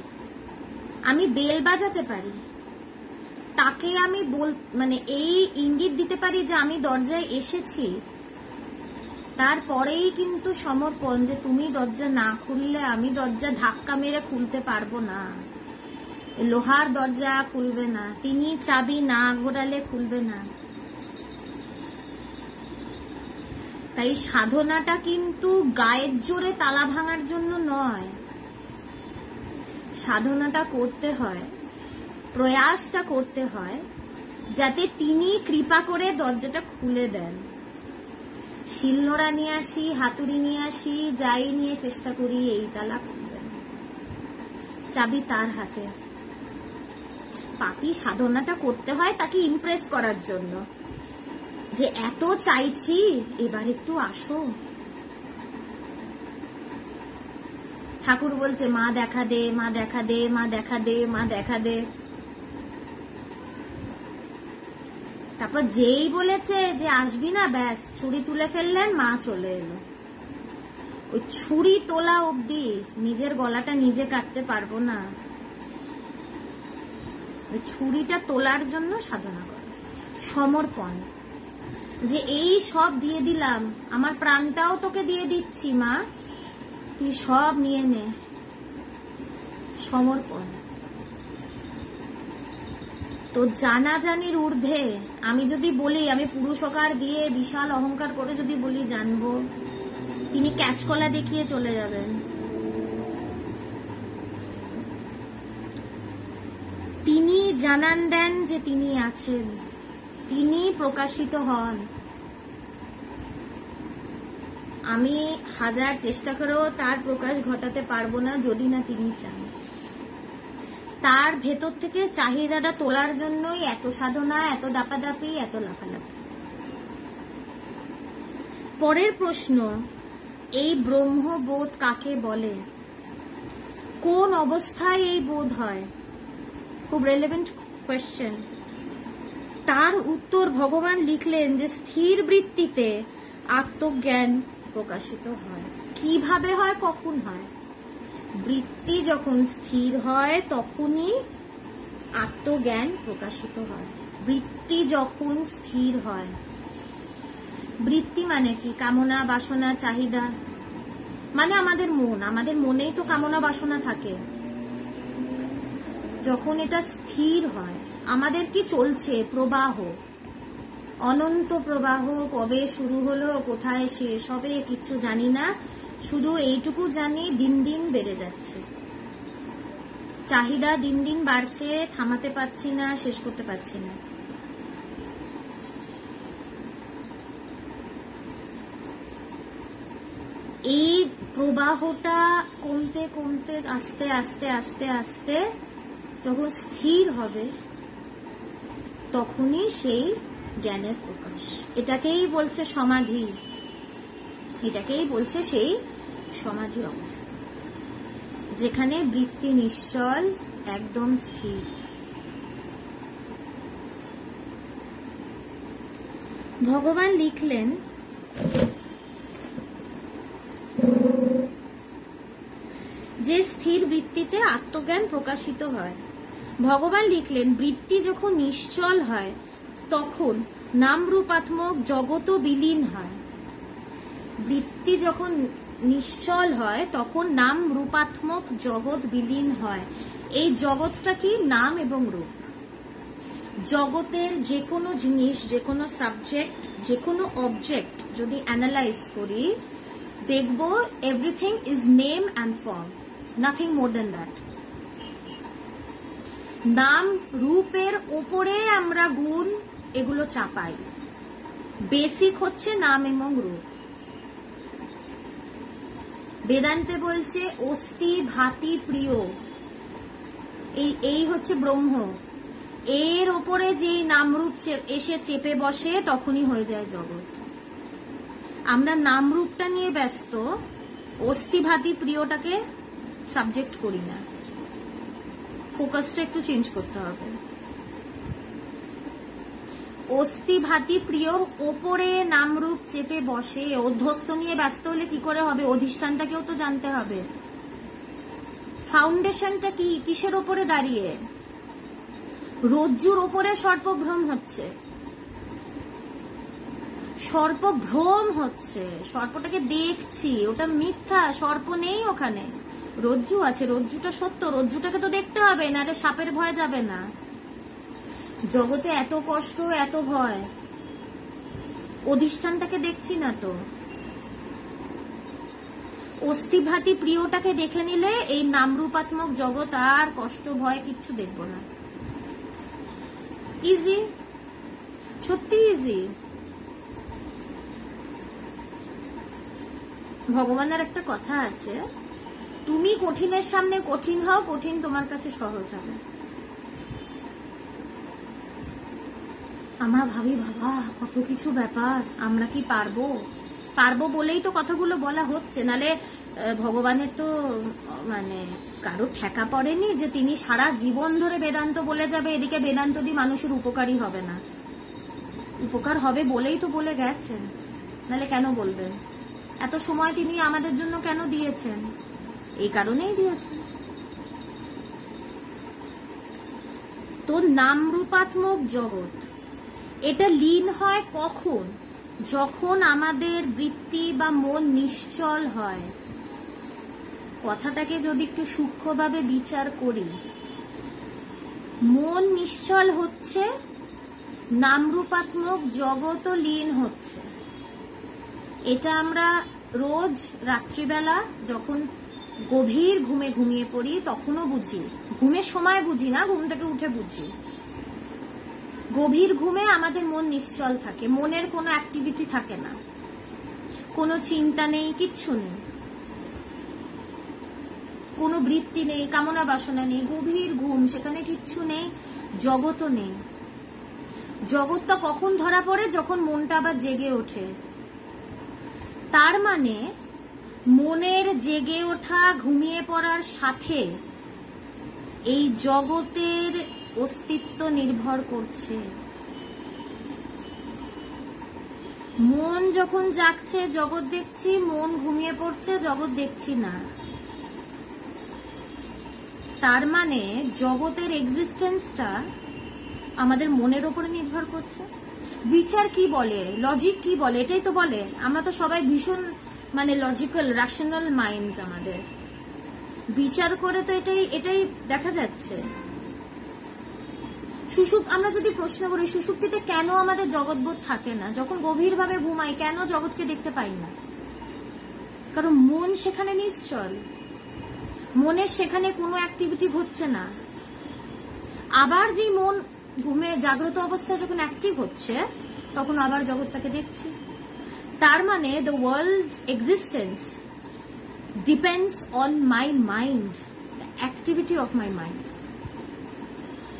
আমি বেল বাজাতে পারি, তাকে আমি মানে এই ইঙ্গিত দিতে পারি যে আমি দরজায় এসেছি, তারপরেই কিন্তু সমর্পণ, যে তুমি দরজা না খুললে আমি দরজা ধাক্কা মেরে খুলতে পারবো না। লোহার দরজা খুলবে না, তিনি চাবি না ঘোরালে খুলবে না। তাই সাধনাটা কিন্তু গায়ের জোরে তালা ভাঙার জন্য নয়, সাধনাটা করতে হয়, প্রয়াসটা করতে হয়, যাতে তিনি কৃপা করে দরজাটা খুলে দেন। শিলনোড়া নিয়ে আসি, হাতুড়ি নিয়ে আসি, যাই নিয়ে চেষ্টা করি, এই তালা খুলবেন, চাবি তার হাতে। পাপী সাধনাটা করতে হয় তাকে ইমপ্রেস করার জন্য, যে এত চাইছি এবার একটু আসো। ঠাকুর বলছে মা দেখা দে, মা দেখা দে, মা দেখা দে, মা দেখা দে। তারপর যেই বলেছে যে আসবি না, ব্যাস ছুরি তুলে ফেললেন, মা চলে এলো। ওই ছুরি তোলা অবধি নিজের গলাটা নিজে কাটতে পারবো না, ওই ছুরিটা তোলার জন্য সাধনা করে, সমর্পণ। যে এই সব দিয়ে দিলাম, আমার প্রাণটাও তোকে দিয়ে দিচ্ছি মা, তুই সব নিয়ে নে, সমর্পণ। তো জানাজানির ঊর্ধ্বে আমি যদি বলি, আমি পুরুষকার দিয়ে বিশাল অহংকার করে যদি বলি জানবো, তিনি ক্যাচকলা দেখিয়ে চলে যাবেন। তিনি জানান দেন যে তিনি আছেন, তিনি প্রকাশিত হন। আমি হাজার চেষ্টা করেও তার প্রকাশ ঘটাতে পারবো না যদি না তিনি চান। তার ভেতর থেকে চাহিদাটা তোলার জন্যই এত সাধনা, এত দাপাদাপি, এত লাফালাফি। পরের প্রশ্ন, এই ব্রহ্মবোধ কাকে বলে? কোন অবস্থায় এই বোধ হয়? খুব রেলেভেন্ট কোয়েশ্চেন। তার উত্তর ভগবান লিখলেন যে স্থির বৃত্তিতে আত্মজ্ঞান প্রকাশিত হয়। কিভাবে হয়, কখন হয়? বৃত্তি যখন স্থির হয় তখনই আত্মজ্ঞান প্রকাশিত হয়। বৃত্তি যখন স্থির হয়, বৃত্তি মানে কি? কামনা, বাসনা, চাহিদা, মানে আমাদের মন। আমাদের মনেই তো কামনা বাসনা থাকে। যখন এটা স্থির হয়, আমাদের কি চলছে? প্রবাহ। অনন্ত প্রবাহ কবে শুরু হলো, কোথায় শেষ হবে কিছু জানি না, শুধু এইটুকু জানি দিন দিন বেড়ে যাচ্ছে, চাহিদা দিন দিন বাড়ছে, থামাতে পারছি না, শেষ করতে পারছি না। এই প্রবাহটা কমতে কমতে আস্তে আস্তে আস্তে আস্তে যখন স্থির হবে তখনই সেই জ্ঞানের প্রকাশ। এটাকেই বলছে সমাধি, এটাকেই বলছে সেই সমাধি অবস্থা, যেখানে বৃত্তি নিশ্চল, একদম স্থির। ভগবান লিখলেন যে স্থির বৃত্তিতে আত্মজ্ঞান প্রকাশিত হয়। ভগবান লিখলেন বৃত্তি যখন নিশ্চল হয় তখন নামরূপাত্মক জগৎও বিলীন হয়। বৃত্তি যখন নিশ্চল হয় তখন নাম রূপাত্মক জগৎ বিলীন হয়। এই জগৎটা কি? নাম এবং রূপ। জগতের যে কোনো জিনিস, যে কোনো সাবজেক্ট, যে কোনো অবজেক্ট যদি অ্যানালাইজ করি দেখব everything is name and form, nothing more than that. নাম রূপের ওপরে আমরা গুণ এগুলো চাপাই, বেসিক হচ্ছে নাম এবং রূপ। বেদান্তে বলছে অস্তি ভাতি প্রিয়, এই হচ্ছে ব্রহ্ম। এর ওপরে যেই নামরূপ এসে চেপে বসে তখনই হয়ে যায় জগৎ। আমরা নামরূপটা নিয়ে ব্যস্ত, অস্তি ভাতি প্রিয়টাকে সাবজেক্ট করি না। ফোকাসটা একটু চেঞ্জ করতে হবে। অস্তি ভাতি প্রিয়র ওপরে নামরূপ চেপে বসে অধ্যস্ত নিয়ে ব্যস্ত হলে কি করে হবে? অধিষ্ঠানটাকেও তো জানতে হবে। ফাউন্ডেশনটা কি, কিসের ওপরে দাঁড়িয়ে? রজ্জুর ওপরে সর্পভ্রম হচ্ছে, সর্পভ্রম হচ্ছে, সর্পটাকে দেখছি, ওটা মিথ্যা, সর্প নেই ওখানে, রজ্জু আছে, রজ্জুটা সত্য, রজ্জুটাকে তো দেখতে হবে, নাহলে সাপের ভয় যাবে না। জগতে এত কষ্ট, এত ভয়, অধিষ্ঠানটাকে দেখছি না তো। অস্থিভাতি প্রিয়টাকে দেখে নিলে এই নামরূপাত্মক জগৎ আর কষ্ট ভয় কিচ্ছু দেখব না। ইজি, সত্যি ইজি। ভগবানের একটা কথা আছে, তুমি কঠিনের সামনে কঠিন হও, কঠিন তোমার কাছে সহজ হবে। আমরা ভাবি বাবা কত কিছু ব্যাপার, আমরা কি পারবো? পারবো বলেই তো কথাগুলো বলা হচ্ছে, নালে ভগবানের তো মানে কারো ঠেকা পড়েনি যে তিনি সারা জীবন ধরে বেদান্ত বলে যাবে, এদিকে বেদান্ত দিয়ে মানুষের উপকারই হবে না। উপকার হবে বলেই তো বলে গেছেন, নালে কেন বলবেন? এত সময় তিনি আমাদের জন্য কেন দিয়েছেন? এই কারণেই দিয়েছেন। তো নামরূপাত্মক জগৎ এটা লীন হয় কখন? যখন আমাদের বৃত্তি বা মন নিশ্চল হয়। কথাটাকে যদি একটু সূক্ষ্মভাবে বিচার করি, মন নিশ্চল হচ্ছে, নামরূপাত্মক জগৎও লীন হচ্ছে। এটা আমরা রোজ রাত্রিবেলা যখন গভীর ঘুমে ঘুমিয়ে পড়ি তখনও বুঝি, ঘুমের সময় বুঝি না, ঘুম থেকে উঠে বুঝি। গভীর ঘুমে আমাদের মন নিশ্চল থাকে, মনের কোনো অ্যাক্টিভিটি থাকে না, কোনো চিন্তা নেই, কিচ্ছু নেই, কোনো বৃত্তি নেই, কামনা বাসনা নেই, গভীর ঘুম, সেখানে কিচ্ছু নেই, জগৎও নেই। জগৎটা কখন ধরা পড়ে? যখন মনটা আবার জেগে ওঠে। তার মানে মনের জেগে ওঠা, ঘুমিয়ে পড়ার সাথে এই জগতের অস্তিত্ব নির্ভর করছে। মন যখন জাগছে জগৎ দেখছি, মন ঘুমিয়ে পড়ছে জগৎ দেখছি না। তার মানে জগতের এক্সিস্টেন্সটা আমাদের মনের উপরে নির্ভর করছে। বিচার কি বলে, লজিক কি বলে, এটাই তো বলে। আমরা তো সবাই ভীষণ মানে লজিক্যাল, রেশনাল মাইন্ডস আমাদের। বিচার করে তো এটাই দেখা যাচ্ছে। আমরা যদি প্রশ্ন করি সুষুপ্তিতে কেন আমাদের জগৎবোধ থাকে না, যখন গভীরভাবে ঘুমাই কেন জগৎকে দেখতে পাই না? কারণ মন সেখানে নিশ্চল, মনের সেখানে কোনো অ্যাক্টিভিটি হচ্ছে না। আবার যে মন ঘুমে জাগ্রত অবস্থায় যখন অ্যাক্টিভ হচ্ছে তখন আবার জগৎটাকে দেখছি। তার মানে the world's existence depends on my mind, the activity of my mind.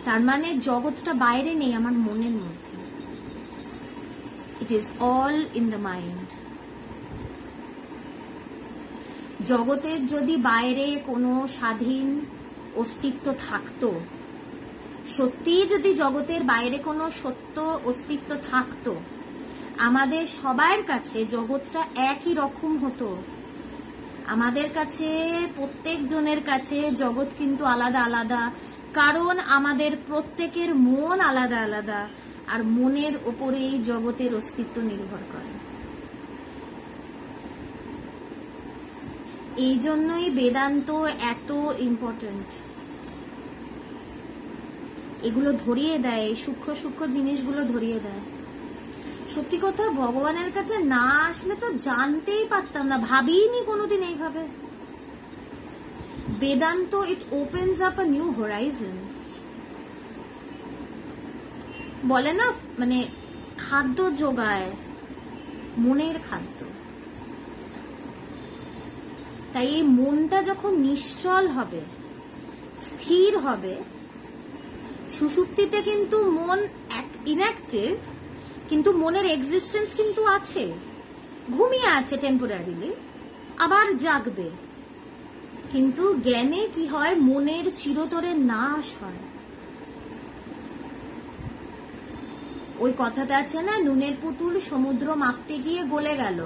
তার মানে জগৎটা বাইরে নেই, আমার মনের মধ্যে। It is all in the mind. জগতের যদি বাইরে কোনো স্বাধীন অস্তিত্ব থাকতো, সত্যি যদি জগতের বাইরে কোনো সত্য অস্তিত্ব থাকতো, আমাদের সবার কাছে জগৎটা একই রকম হতো। আমাদের কাছে, প্রত্যেক জনের কাছে জগৎ কিন্তু আলাদা আলাদা, কারণ আমাদের প্রত্যেকের মন আলাদা আলাদা, আর মনের ওপরেই জগতের অস্তিত্ব নির্ভর করে। এই জন্যই বেদান্ত এত ইম্পর্টেন্ট। এগুলো ধরিয়ে দেয়, এই সূক্ষ্ম সূক্ষ্ম জিনিসগুলো ধরিয়ে দেয়। সত্যি কথা, ভগবানের কাছে না আসলে তো জানতেই পারতাম না, ভাবিনি কোনোদিন এইভাবে। বেদান্ত, it opens up a new horizon. বলে না, মানে খাদ্য যোগায়, মনের খাদ্য। তাই এই মনটা যখন নিশ্চল হবে, স্থির হবে, সুষুপ্তিতে কিন্তু মন ইনঅ্যাক্টিভ, কিন্তু মনের এক্সিস্টেন্স কিন্তু আছে, ঘুমিয়ে আছে টেম্পোরারিলি, আবার জাগবে। কিন্তু জ্ঞানে কি হয়, মনের চিরতরে নাশ হয়। ওই কথাটা আছে না, নুনের পুতুল সমুদ্র মাপতে গিয়ে গলে গেল,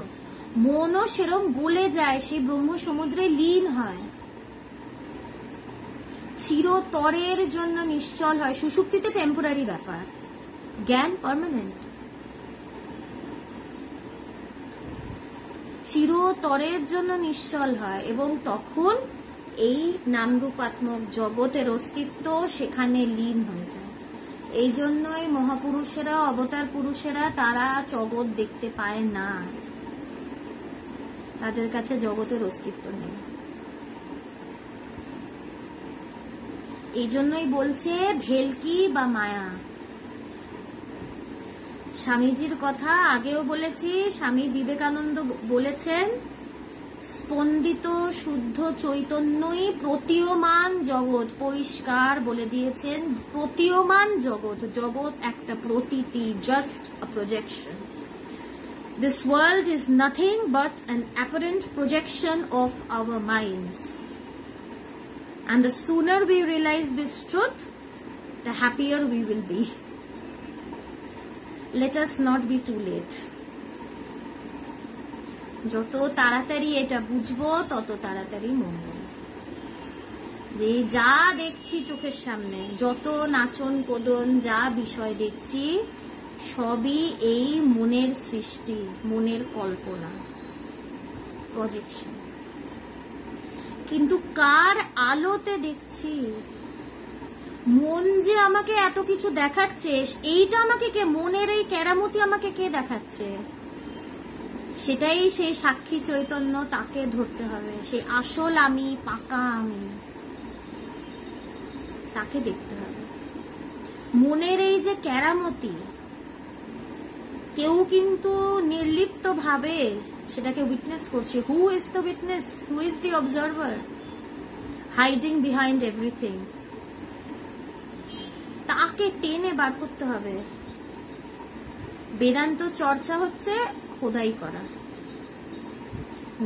মনও সেরম গলে যায়, সেই ব্রহ্ম সমুদ্রে লীন হয়, চিরতরের জন্য নিশ্চল হয়। সুষুপ্তিতে টেম্পোরারি ব্যাপার, জ্ঞান পার্মানেন্ট। চিরতরের জন্য নিশ্চল হয়, এবং তখন এই নামরূপাত্মক জগতের অস্তিত্ব সেখানে লীন হয়ে যায়। এই জন্যই মহাপুরুষেরা, অবতার পুরুষেরা, তারা জগৎ দেখতে পায় না, তাদের কাছে জগতের অস্তিত্ব নেই। এই জন্যই বলছে ভেলকি বা মায়া। স্বামীজির কথা আগেও বলেছি, স্বামী বিবেকানন্দ বলেছেন, স্পন্দিত শুদ্ধ চৈতন্যই প্রতীয়মান জগৎ। পরিষ্কার বলে দিয়েছেন, প্রতীয়মান জগৎ, জগৎ একটা প্রতীতি, just a projection. This world is nothing but an apparent projection of our minds. And the sooner we realize this truth, the happier we will be. Let us not be too late. যত তাড়াতাড়ি এটা বুঝবো তত তাড়াতাড়ি মঙ্গল। যে যা দেখছি চোখের সামনে, যত নাচন কোদন, যা বিষয় দেখছি, সবই এই মনের সৃষ্টি, মনের কল্পনা, প্রজেকশন। কিন্তু কার আলোতে দেখছি? মন যে আমাকে এত কিছু দেখাচ্ছে, এইটা আমাকে কে, মনের এই কেরামতি আমাকে কে দেখাচ্ছে? সেটাই সেই সাক্ষী চৈতন্য, তাকে ধরতে হবে। সেই আসল আমি, পাকা আমি, তাকে দেখতে হবে। মনের এই যে কেরামতি, কেউ কিন্তু নির্লিপ্ত ভাবে সেটাকে উইটনেস করছে। Who is the witness? Who is the observer? Hiding behind everything. তাকে টেনে বার করতে হবে। বেদান্ত চর্চা হচ্ছে খোদাই করা,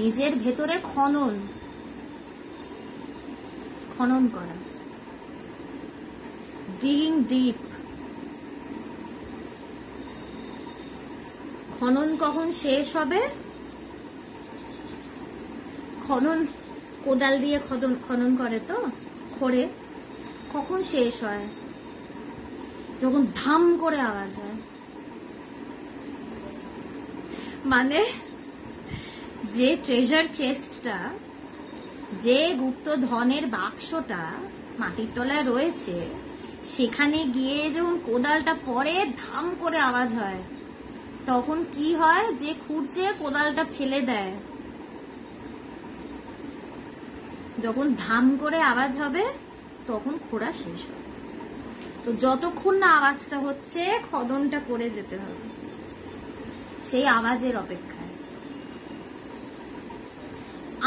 নিজের ভেতরে খনন করা, ডিগিং ডিপ। খনন কখন শেষ হবে? খনন কোদাল দিয়ে খনন করে তো, খড়ে, কখন শেষ হয়? যখন ধাম করে আওয়াজ হয়। মানে যে ট্রেজার চেস্টটা, যে গুপ্ত ধনের বাক্সটা মাটির তলায় রয়েছে, সেখানে গিয়ে যখন কোদালটা পড়ে ধাম করে আওয়াজ হয়, তখন কি হয়, যে খুঁড়ছে কোদালটা ফেলে দেয়। যখন ধাম করে আওয়াজ হবে তখন খোঁড়া শেষ হবে। তো যতক্ষণ না আওয়াজটা হচ্ছে খননটা করে যেতে হবে সেই আওয়াজের অপেক্ষায়।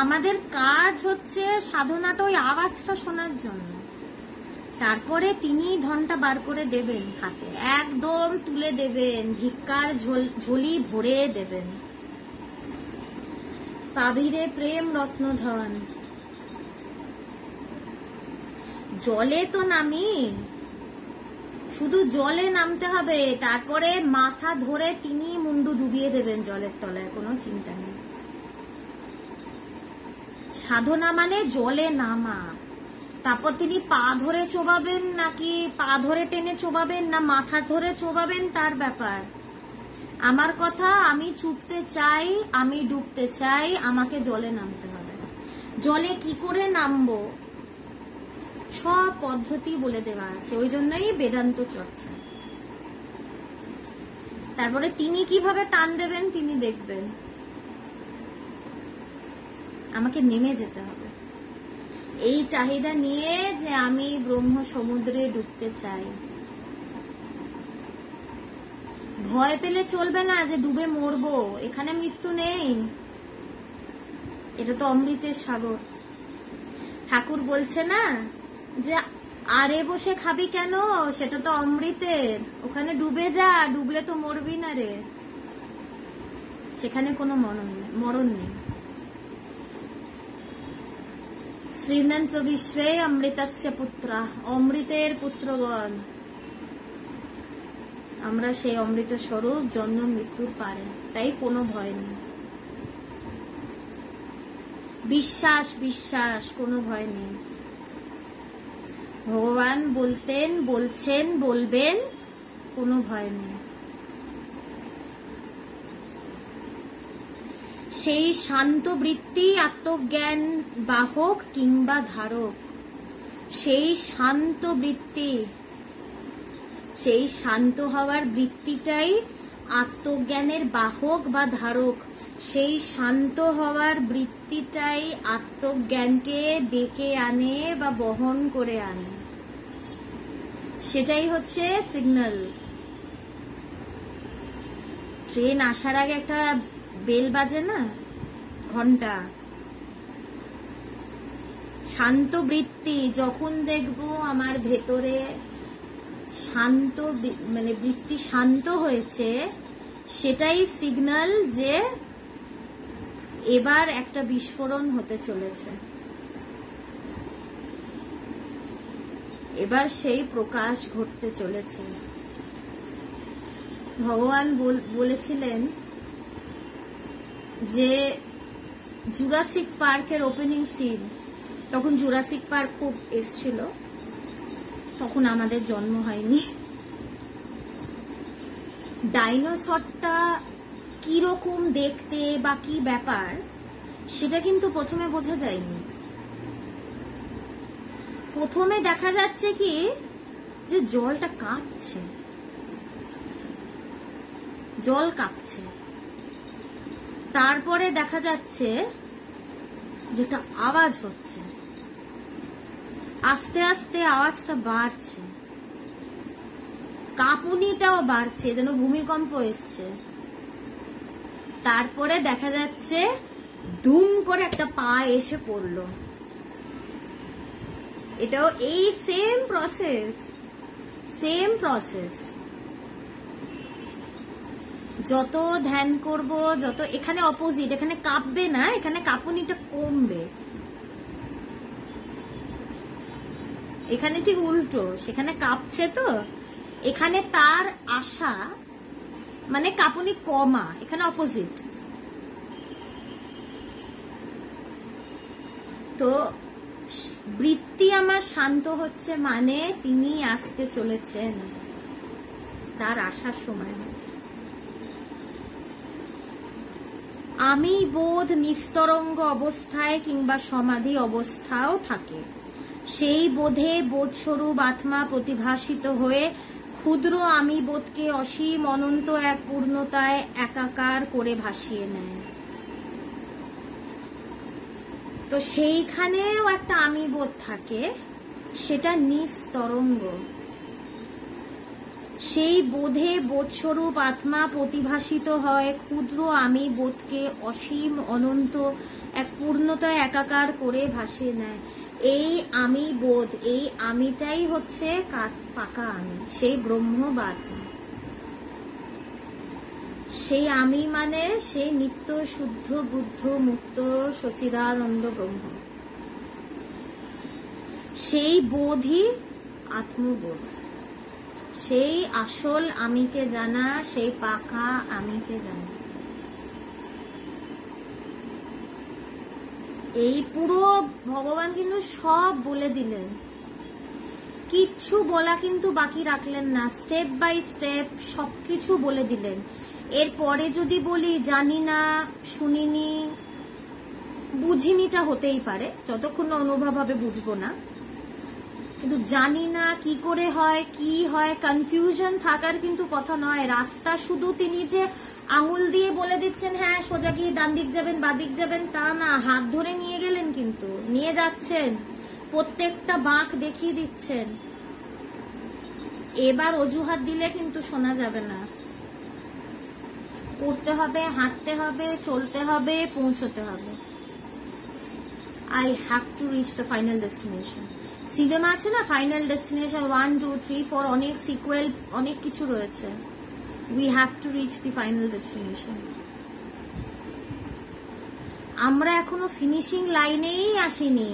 আমাদের কাজ হচ্ছে সাধনাটা ওই আওয়াজটা শোনার জন্য। তারপরে তিনি ধনটা বার করে দেবেন, হাতে একদম তুলে দেবেন, ভিক্ষার ঝোলি ভরে দেবেন। পাভিরে প্রেম রত্নধন। জলে তো নামি, শুধু জলে নামতে হবে, তারপরে মাথা ধরে তিনি মুন্ডু ডুবিয়ে দেবেন জলের তলায়, কোনো চিন্তা নেই। সাধনা মানে জলে নামা। তারপর তিনি পা ধরে চোবাবেন নাকি পা ধরে টেনে চোবাবেন না মাথা ধরে চোবাবেন তার ব্যাপার। আমার কথা, আমি চুপতে চাই, আমি ডুবতে চাই, আমাকে জলে নামতে হবে। জলে কি করে নামবো সব পদ্ধতি বলে দেওয়া আছে, ওই জন্যই বেদান্ত চর্চা। তারপরে তিনি কিভাবে টান দেবেন তিনি দেখবেন। আমাকে নেমে যেতে হবে এই চাহিদা নিয়ে যে আমি ব্রহ্ম সমুদ্রে ডুবতে চাই। ভয় পেলে চলবে না যে ডুবে মরবো, এখানে মৃত্যু নেই, এটা তো অমৃতের সাগর। ঠাকুর বলছে না যে আরে বসে খাবি কেন, সেটা তো অমৃতের, ওখানে ডুবে যা, ডুবলে তো মরবি না রে, সেখানে কোনো মরণ নেই। শ্রীনন্ত বিশ্বে অমৃতস্য পুত্রা, অমৃতের পুত্রগণ আমরা, সেই অমৃত স্বরূপ, জন্ম মৃত্যুর পারে, তাই কোনো ভয় নেই। বিশ্বাস বিশ্বাস, কোনো ভয় নেই। ভগবান বলতেন, বলছেন, বলবেন, কোনো ভয় নেই। সেই শান্ত বৃত্তি আত্মজ্ঞান বাহক কিংবা ধারক, সেই শান্ত বৃত্তি, সেই শান্ত হওয়ার বৃত্তিটাই আত্মজ্ঞানের বাহক বা ধারক। সেই শান্ত হওয়ার বৃত্তিটাই আত্মজ্ঞানকে ডেকে আনে বা বহন করে আনে, সেটাই হচ্ছে সিগন্যাল। ট্রেন আসার আগে একটা বেল বাজে না, ঘন্টা। শান্ত বৃত্তি যখন দেখবো আমার ভেতরে শান্ত, মানে বৃত্তি শান্ত হয়েছে, সেটাই সিগন্যাল যে এবার একটা বিস্ফোরণ হতে চলেছে, এবার সেই প্রকাশ ঘটতে চলেছে। ভগবান বলেছিলেন যে জুরাসিক পার্কের ওপেনিং সিন, তখন জুরাসিক পার্ক খুব এসছিল, তখন আমাদের জন্ম হয়নি। ডাইনোসরটা কিরকম দেখতে বা কি ব্যাপার সেটা কিন্তু প্রথমে বোঝা যায়নি। প্রথমে দেখা যাচ্ছে কি যে জলটা কাঁপছে, জল কাঁপছে। তারপরে দেখা যাচ্ছে যেটা আওয়াজ হচ্ছে, আস্তে আস্তে আওয়াজটা বাড়ছে, কাঁপুনিটাও বাড়ছে, যেন ভূমিকম্প এসছে। তারপরে দেখা যাচ্ছে দুম করে একটা পা এসে পড়লো। এটাও এই সেম প্রসেস। যত ধ্যান করব, যত এখানে অপোজিট, এখানে কাঁপবে না, এখানে কাঁপুনিটা কমবে। এখানে ঠিক উল্টো, সেখানে কাঁপছে তো, এখানে তার আশা মানে কাঁপুনি কমা, এখানে অপোজিট। তো বৃত্তি আমার শান্ত হচ্ছে মানে তিনি আসতে চলেছেন, তার আসার সময় হচ্ছে। আমি বোধ নিস্তরঙ্গ অবস্থায় কিংবা সমাধি অবস্থাও থাকে, সেই বোধে বোধস্বরূপ আত্মা প্রতিভাসিত হয়ে ক্ষুদ্র আমি বোধকে অসীম অনন্ত এক পূর্ণতায় একাকার করে ভাসিয়ে নেয়। তো সেইখানেও একটা আমি বোধ থাকে, সেটা নিস্তরঙ্গ। সেই বোধে বোধস্বরূপ আত্মা প্রতিভাসিত হয় ক্ষুদ্র আমি বোধকে অসীম অনন্ত এক পূর্ণতায় একাকার করে ভাসিয়ে নেয়। এই আমি বোধ, এই আমিটাই হচ্ছে পাকা আমি, সেই ব্রহ্ম বা আত্মা। সেই আমি মানে সেই নিত্য শুদ্ধ বুদ্ধ মুক্ত সচিদানন্দ ব্রহ্ম। সেই বোধই আত্মবোধ, সেই আসল আমিকে জানা, সেই পাকা আমিকে জানা। এই পুরো ভগবান কিন্তু সব বলে দিলেন, কিচ্ছু বলা কিন্তু বাকি রাখলেন না, স্টেপ বাই স্টেপ সবকিছু বলে দিলেন। এরপরে যদি বলি জানি না, শুনিনি, বুঝিনিটা হতেই পারে, যতক্ষণ না অনুভব হবে বুঝবো না, কিন্তু জানি না কি করে হয়, কি হয়, কনফিউশন থাকার কিন্তু কথা নয়। রাস্তা শুধু তিনি যে আঙুল দিয়ে বলে দিচ্ছেন হ্যাঁ সোজা গিয়ে ডান দিক যাবেন বাদিক যাবেন তা না, হাত ধরে নিয়ে গেলেন, কিন্তু নিয়ে যাচ্ছেন, প্রত্যেকটা বাঁক দেখিয়ে দিচ্ছেন। এবার অজুহাত দিলে কিন্তু শোনা যাবে না, করতে হবে, হাঁটতে হবে, চলতে হবে, পৌঁছতে হবে। I have to reach the final destination. Cinema আছে না ফাইনাল ডেস্টিনেশন 1, 2, 3, 4, অনেক সিকুয়েল, অনেক কিছু রয়েছে। We have to reach the final destination. আমরা এখনো ফিনিশিং লাইনেই আসিনি,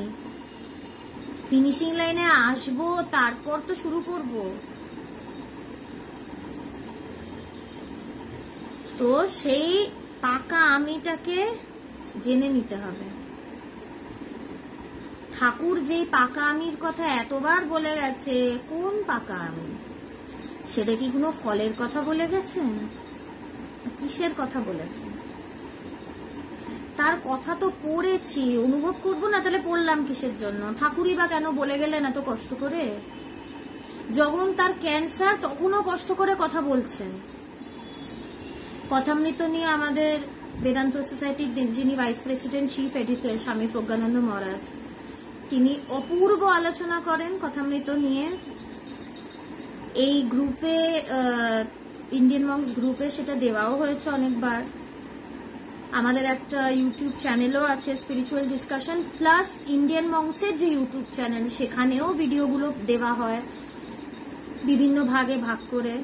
ফিনিশিং লাইনে আসবো, তারপর তো শুরু করব। তো সেই পাকা আমিটাকে জেনে নিতে হবে। ঠাকুর যে পাকা আমির কথা এতবার বলে গেছে, কোন পাকা আমি? সেটা কি কোনো ফলের কথা বলে গেছেন? কিসের কথা বলেছেন? তার কথা তো পড়েছি, অনুভব করবো না, তাহলে পড়লাম কিসের জন্য? ঠাকুরই বা কেন বলে গেলেন এত কষ্ট করে? যখন তার ক্যান্সার তখনও কষ্ট করে কথা বলছেন। কথামৃত নিয়ে আমাদের বেদান্ত সোসাইটির যিনি ভাইস প্রেসিডেন্ট চিফ এডিটর স্বামী প্রজ্ঞানন্দ মহারাজ, তিনি অপূর্ব আলোচনা করেন কথামৃত নিয়ে। এই গ্রুপে, ইন্ডিয়ান মংস গ্রুপে সেটা দেওয়াও হয়েছে অনেকবার। আমাদের একটা ইউটিউব চ্যানেলও আছে স্পিরিচুয়াল ডিসকাশন প্লাস ইন্ডিয়ান মংসের যে ইউটিউব চ্যানেল, সেখানেও ভিডিওগুলো দেওয়া হয় বিভিন্ন ভাগে ভাগ করে,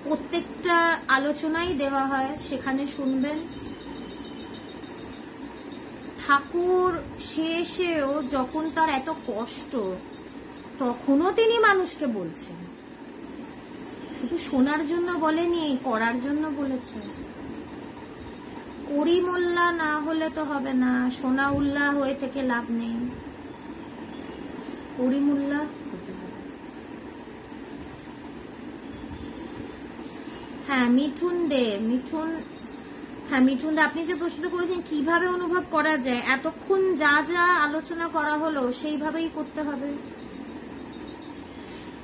প্রত্যেকটা আলোচনাই দেওয়া হয়, সেখানে শুনবেন। ঠাকুর শেষেও যখন তার এত কষ্ট, তখনও তিনি মানুষকে বলছেন, শুধু শোনার জন্য বলেনি, করার জন্য বলেছেন। করি মোল্লা না হলে তো হবে না, সোনা উল্লাহ হয়ে থেকে লাভ নেই, করি মোল্লা হতে হবে। হ্যাঁ মিঠুন দে, মিঠুন, হ্যাঁ মিঠুন দা, আপনি যে প্রশ্ন করেছেন কিভাবে অনুভব করা যায়, এতক্ষণ যা যা আলোচনা করা হলো সেইভাবেই করতে হবে।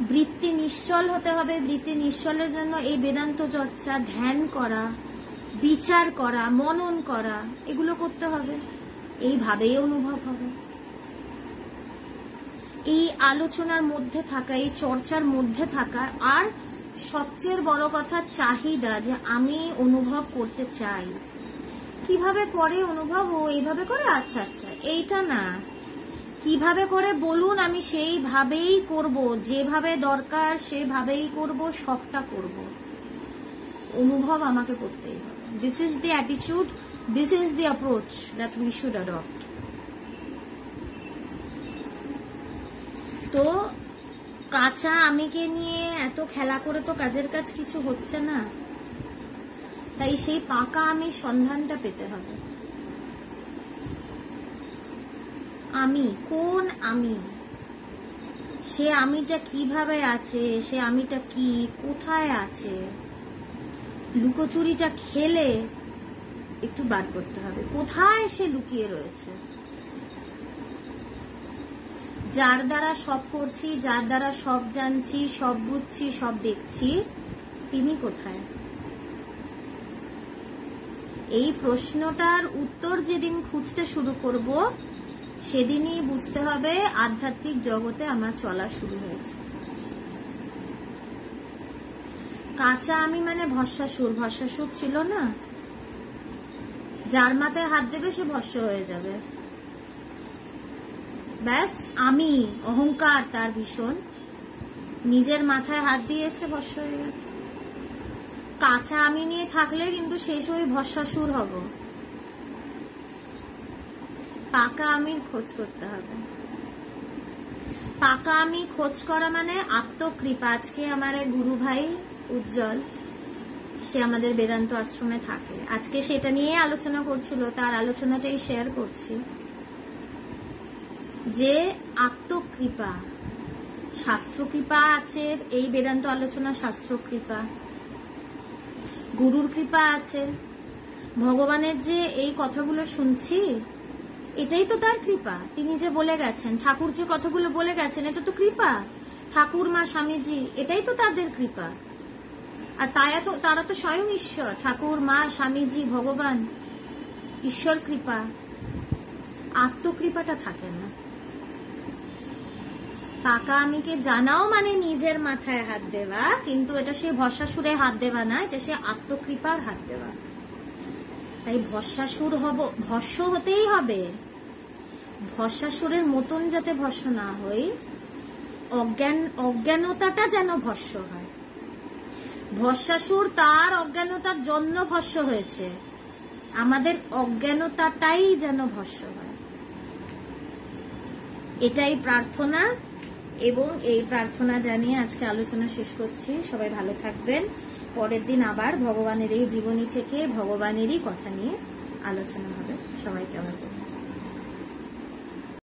বৃত্তি নিশ্চল হতে হবে। বৃত্তি নিশ্চলের জন্য এই বেদান্ত চর্চা, ধ্যান করা, বিচার করা, মনন করা, এগুলো করতে হবে, এইভাবেই অনুভব হবে। এই আলোচনার মধ্যে থাকা, এই চর্চার মধ্যে থাকা, আর সবচেয়ে বড় কথা চাহিদা, যে আমি অনুভব করতে চাই। কিভাবে করে অনুভব? ও এইভাবে করে, আচ্ছা আচ্ছা, এইটা না, কিভাবে করে বলুন, আমি সেইভাবেই করব, যেভাবে দরকার সেভাবেই করব, সবটা করব। অনুভব আমাকে করতেই হবে। This is the attitude, this is the approach that we should adopt. তো কাঁচা আমিকে নিয়ে এত খেলা করে তো কাজের কাজ কিছু হচ্ছে না, তাই সেই পাকা আমির সন্ধানটা পেতে হবে। আমি কোন আমি, সে আমিটা কিভাবে আছে, সে আমিটা কি, কোথায় আছে, লুকোচুরিটা খেলে একটু বার করতে হবে কোথায় সে লুকিয়ে রয়েছে। যার দ্বারা সব করছি, যার দ্বারা সব জানছি, সব বুঝছি, সব দেখছি, তিনি কোথায়? এই প্রশ্নটার উত্তর যেদিন খুঁজতে শুরু করব সেদিনই বুঝতে হবে আধ্যাত্মিক জগতে আমার চলা শুরু হয়েছে। কাঁচা আমি মানে ভস্মাসুর। ভস্মাসুর ছিল না, যার মাথায় হাত দেবে সে ভস্ম হয়ে যাবে। ব্যাস, আমি অহংকার তার ভীষণ, নিজের মাথায় হাত দিয়েছে, ভস্ম হয়ে গেছে। কাঁচা আমি নিয়ে থাকলে কিন্তু শেষ হয়ে ভস্মাসুর হব। পাকা আমি খোঁজ করতে হবে। পাকা আমি খোঁজ করা মানে আত্মকৃপা। আজকে আমার এক গুরু ভাই উজ্জ্বল, সে আমাদের বেদান্ত আশ্রমে থাকে, আজকে সেটা নিয়ে আলোচনা করছিল, তার আলোচনাটাই শেয়ার করছি। যে আত্মকৃপা, শাস্ত্র কৃপা আছে, এই বেদান্ত আলোচনা শাস্ত্র কৃপা, গুরুর কৃপা আছে, ভগবানের যে এই কথাগুলো শুনছি এটাই তো তার কৃপা। তিনি যে বলে গেছেন, ঠাকুর যে কথাগুলো বলে গেছেন, এটা তো কৃপা। ঠাকুর মা স্বামীজি, এটাই তো তাদের কৃপা। আর তারা তো স্বয়ং ঈশ্বর। ঠাকুর মা স্বামীজি ভগবান ঈশ্বর কৃপা। আত্মকৃপাটা থাকে না। পাকা আমিকে জানাও মানে নিজের মাথায় হাত দেওয়া, কিন্তু এটা সে ভস্মাসুরে হাত দেওয়া না, এটা সে আত্মকৃপার হাত দেওয়া। তাই ভস্মাসুর হব, ভস্ম হতেই হবে। ভস্মাসুরের মতন যাতে ভস্ম না হই, অজ্ঞানতাটা যেন ভস্ম হয়। ভস্মাসুর তার অজ্ঞানতার জন্য ভস্ম হয়েছে, আমাদের অজ্ঞানতাটাই যেন ভস্ম হয়। এটাই প্রার্থনা, এবং এই প্রার্থনা জানিয়ে আজকে আলোচনা শেষ করছি। সবাই ভালো থাকবেন। পরের দিন আবার ভগবানের এই জীবনী থেকে ভগবানেরই কথা নিয়ে আলোচনা হবে। সবাইকে